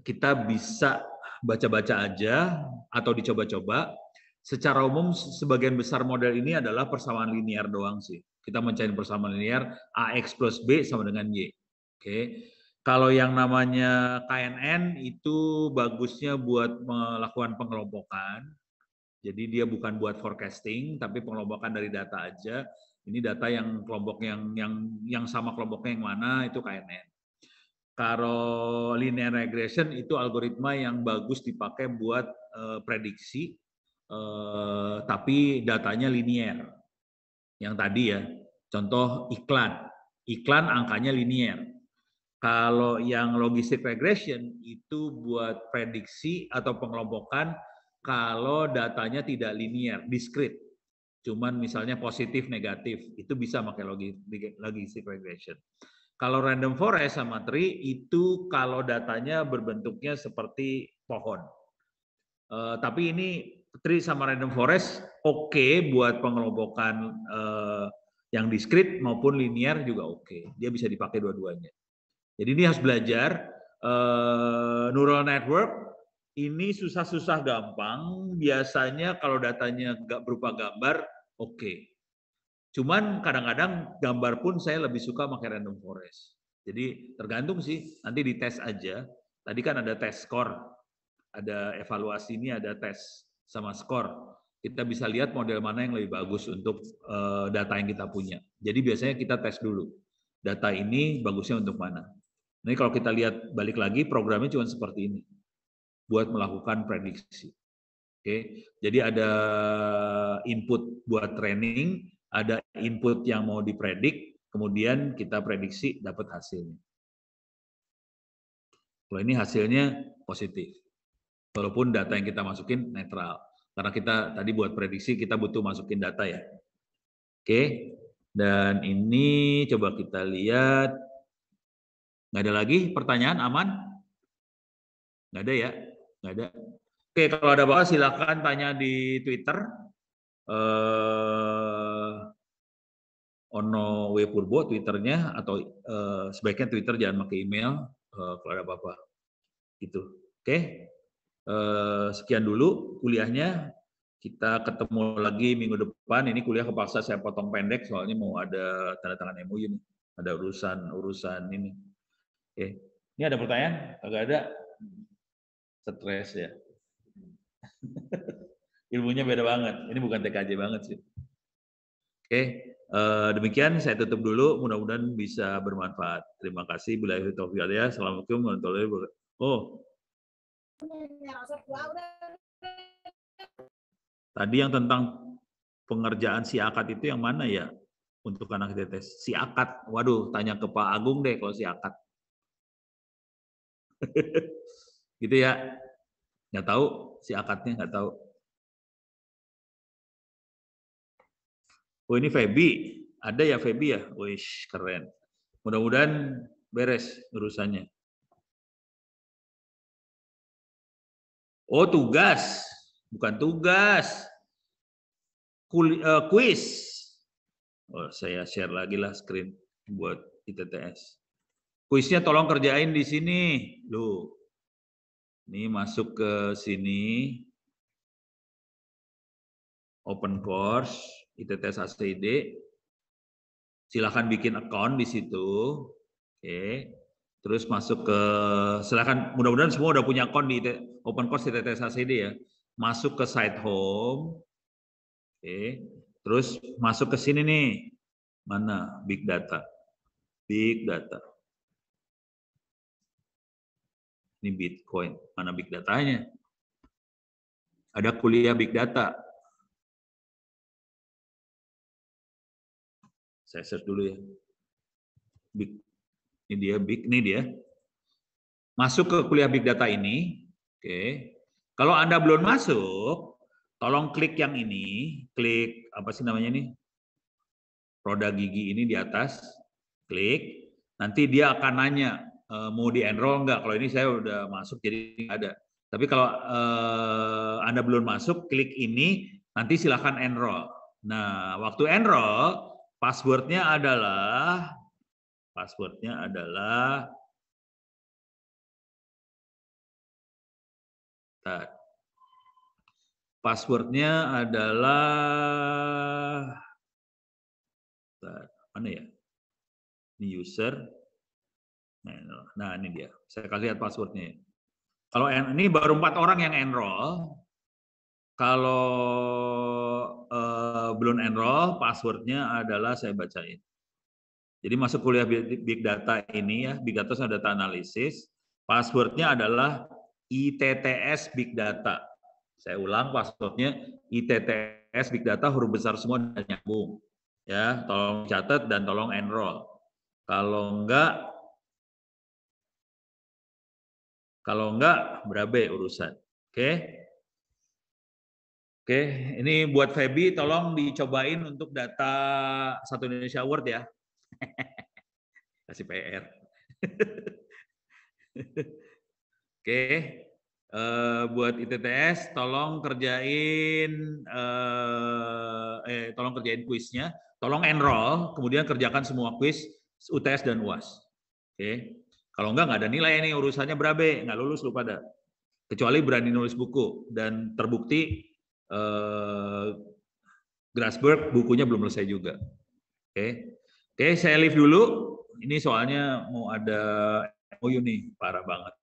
kita bisa baca-baca aja atau dicoba-coba. Secara umum sebagian besar model ini adalah persamaan linear doang sih. Kita mencari persamaan linear AX plus B sama dengan Y. Oke. Kalau yang namanya KNN itu bagusnya buat melakukan pengelompokan. Jadi dia bukan buat forecasting, tapi pengelompokan dari data aja. Ini data yang kelompok yang sama kelompoknya yang mana itu KNN. Kalau linear regression itu algoritma yang bagus dipakai buat prediksi, tapi datanya linear. Yang tadi ya, contoh iklan angkanya linear. Kalau yang logistic regression itu buat prediksi atau pengelompokan kalau datanya tidak linear, discrete. Cuman misalnya positif, negatif, itu bisa pakai logistic regression. Kalau random forest sama tree itu kalau datanya berbentuknya seperti pohon. Tapi ini tree sama random forest oke buat pengelompokan yang discrete maupun linear juga oke. Dia bisa dipakai dua-duanya. Jadi ini harus belajar neural network ini susah-susah gampang. Biasanya kalau datanya nggak berupa gambar, oke. Cuman kadang-kadang gambar pun saya lebih suka pakai random forest. Jadi tergantung sih, nanti dites aja. Tadi kan ada tes skor, ada evaluasi ini, ada tes sama skor. Kita bisa lihat model mana yang lebih bagus untuk data yang kita punya. Jadi biasanya kita tes dulu. Data ini bagusnya untuk mana. Nah, kalau kita lihat balik lagi, programnya cuma seperti ini, buat melakukan prediksi. Oke, jadi ada input buat training, ada input yang mau dipredik, kemudian kita prediksi dapat hasilnya. Kalau ini hasilnya positif, walaupun data yang kita masukin netral, karena kita tadi buat prediksi kita butuh masukin data ya. Oke, dan ini coba kita lihat. Nggak ada lagi pertanyaan, aman? Nggak ada ya? Nggak ada. Oke, kalau ada apa silakan tanya di Twitter. Ono W Purbo Twitternya, atau sebaiknya Twitter jangan pakai email kalau ada apa-apa. Gitu. Oke. Sekian dulu kuliahnya. Kita ketemu lagi minggu depan. Ini kuliah kepaksa saya potong pendek soalnya mau ada tanda tangan MOU nih. Ada urusan ini. Oke. Ini ada pertanyaan? Agak ada. Stres ya. Ilmunya beda banget. Ini bukan TKJ banget sih. Oke, demikian saya tutup dulu. Mudah-mudahan bisa bermanfaat. Terima kasih. Billahi taufiq walhidayah. Assalamualaikum warahmatullahi wabarakatuh. Oh, tadi yang tentang pengerjaan si akad itu yang mana ya? Untuk anak tetes. Si akad. Waduh, tanya ke Pak Agung deh kalau si akad. Gitu ya. Nggak tahu si akadnya, nggak tahu. Oh, ini Feby. Ada ya Feby ya? Wih, keren. Mudah-mudahan beres urusannya. Oh, tugas. Bukan tugas. Kuis. Oh, saya share lagi lah screen buat ITTS. Kuisnya tolong kerjain di sini. Loh. Ini masuk ke sini. Open course, ITTS ACID. Silakan bikin account di situ. Oke. Terus masuk ke, silakan, mudah-mudahan semua udah punya account di Open Course ITTS ACID ya. Masuk ke site home. Oke. Terus masuk ke sini nih. Mana? Big data. Big data. Ini Bitcoin. Mana big datanya? Ada kuliah big data. Saya search dulu ya. Big. Ini dia big, ini dia. masuk ke kuliah Big Data ini. Oke. Kalau Anda belum masuk, tolong klik yang ini, klik apa sih namanya ini? Roda gigi ini di atas, klik. Nanti dia akan nanya mau di-enroll enggak. Kalau ini saya udah masuk jadi nggak ada. Tapi kalau Anda belum masuk, klik ini, nanti silakan enroll. Nah, waktu enroll, passwordnya adalah mana ya? Ini user. Nah, ini dia. Saya kasih lihat passwordnya. Kalau ini baru 4 orang yang enroll. Kalau belum enroll, passwordnya adalah saya bacain. Jadi masuk kuliah Big Data ini ya, Big Data Data Analysis, passwordnya adalah ITTS Big Data. Saya ulang passwordnya ITTS Big Data huruf besar semua dan nyambung. Ya, tolong catat dan tolong enroll. Kalau enggak berabe urusan. Oke. Oke, ini buat Feby tolong dicobain untuk data Satu Indonesia Award ya. Kasih PR. Oke, buat ITTS tolong kerjain kuisnya, tolong enroll, kemudian kerjakan semua kuis UTS dan UAS. Oke, kalau enggak ada nilai nih, urusannya berabe, nggak lulus lu pada. Kecuali berani nulis buku dan terbukti Grasberg bukunya belum selesai juga. Oke, saya leave dulu. Ini soalnya mau ada MOU nih, parah banget.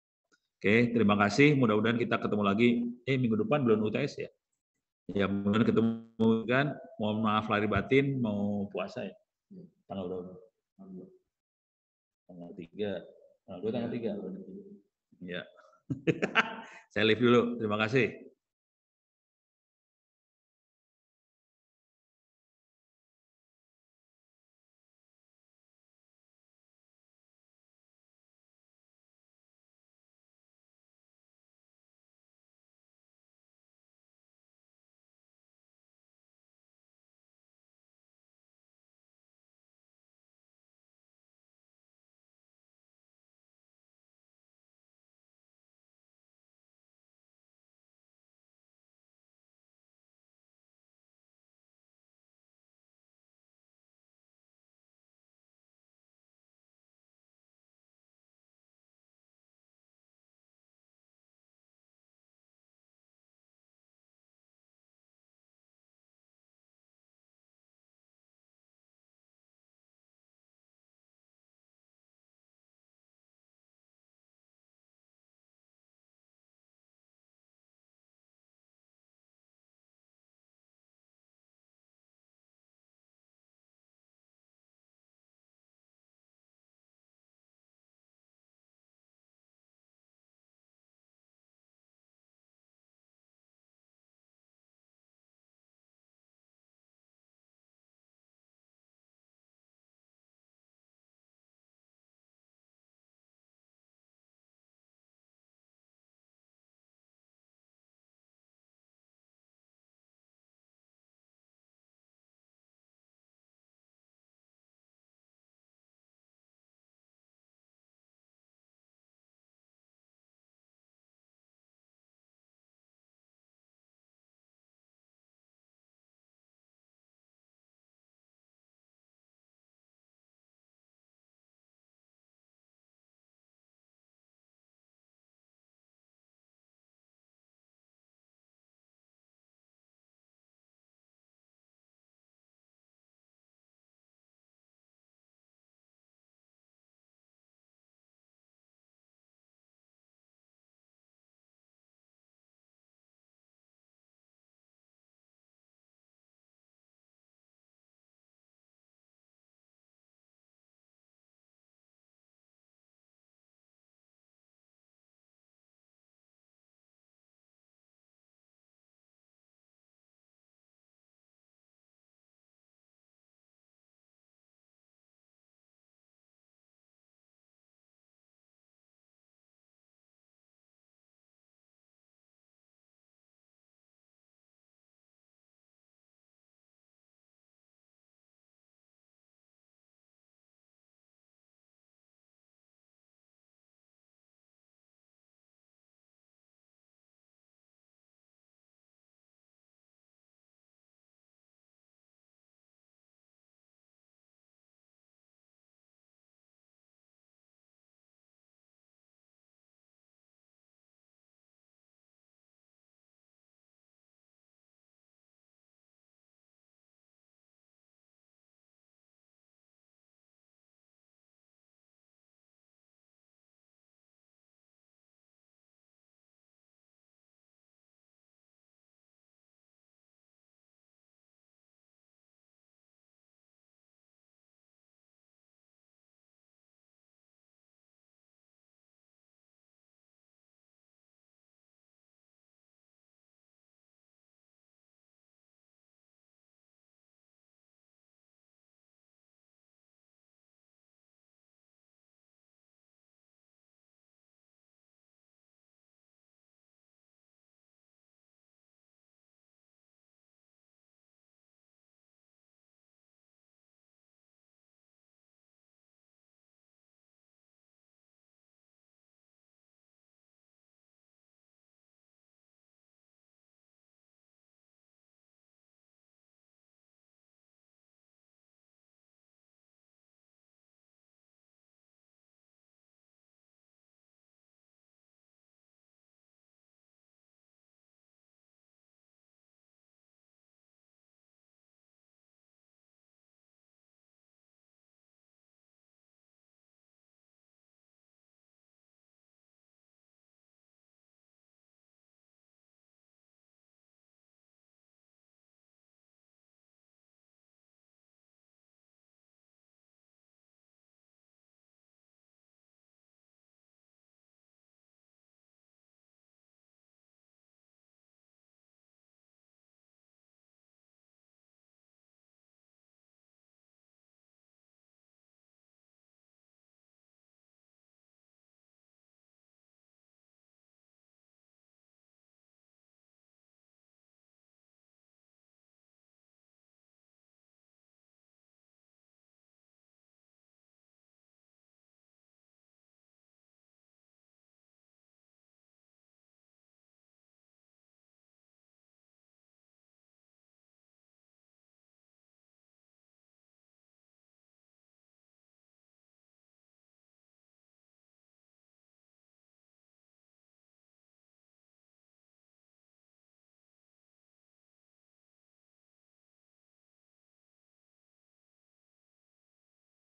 Oke, terima kasih. Mudah-mudahan kita ketemu lagi. Minggu depan belum UTS ya? Ya, mudah-mudahan ketemu kan. Mohon maaf lahir batin, mau puasa ya? Tanggal berapa? Tanggal 3. Tanggal 2, tanggal 3. Ya. Saya leave dulu. Terima kasih.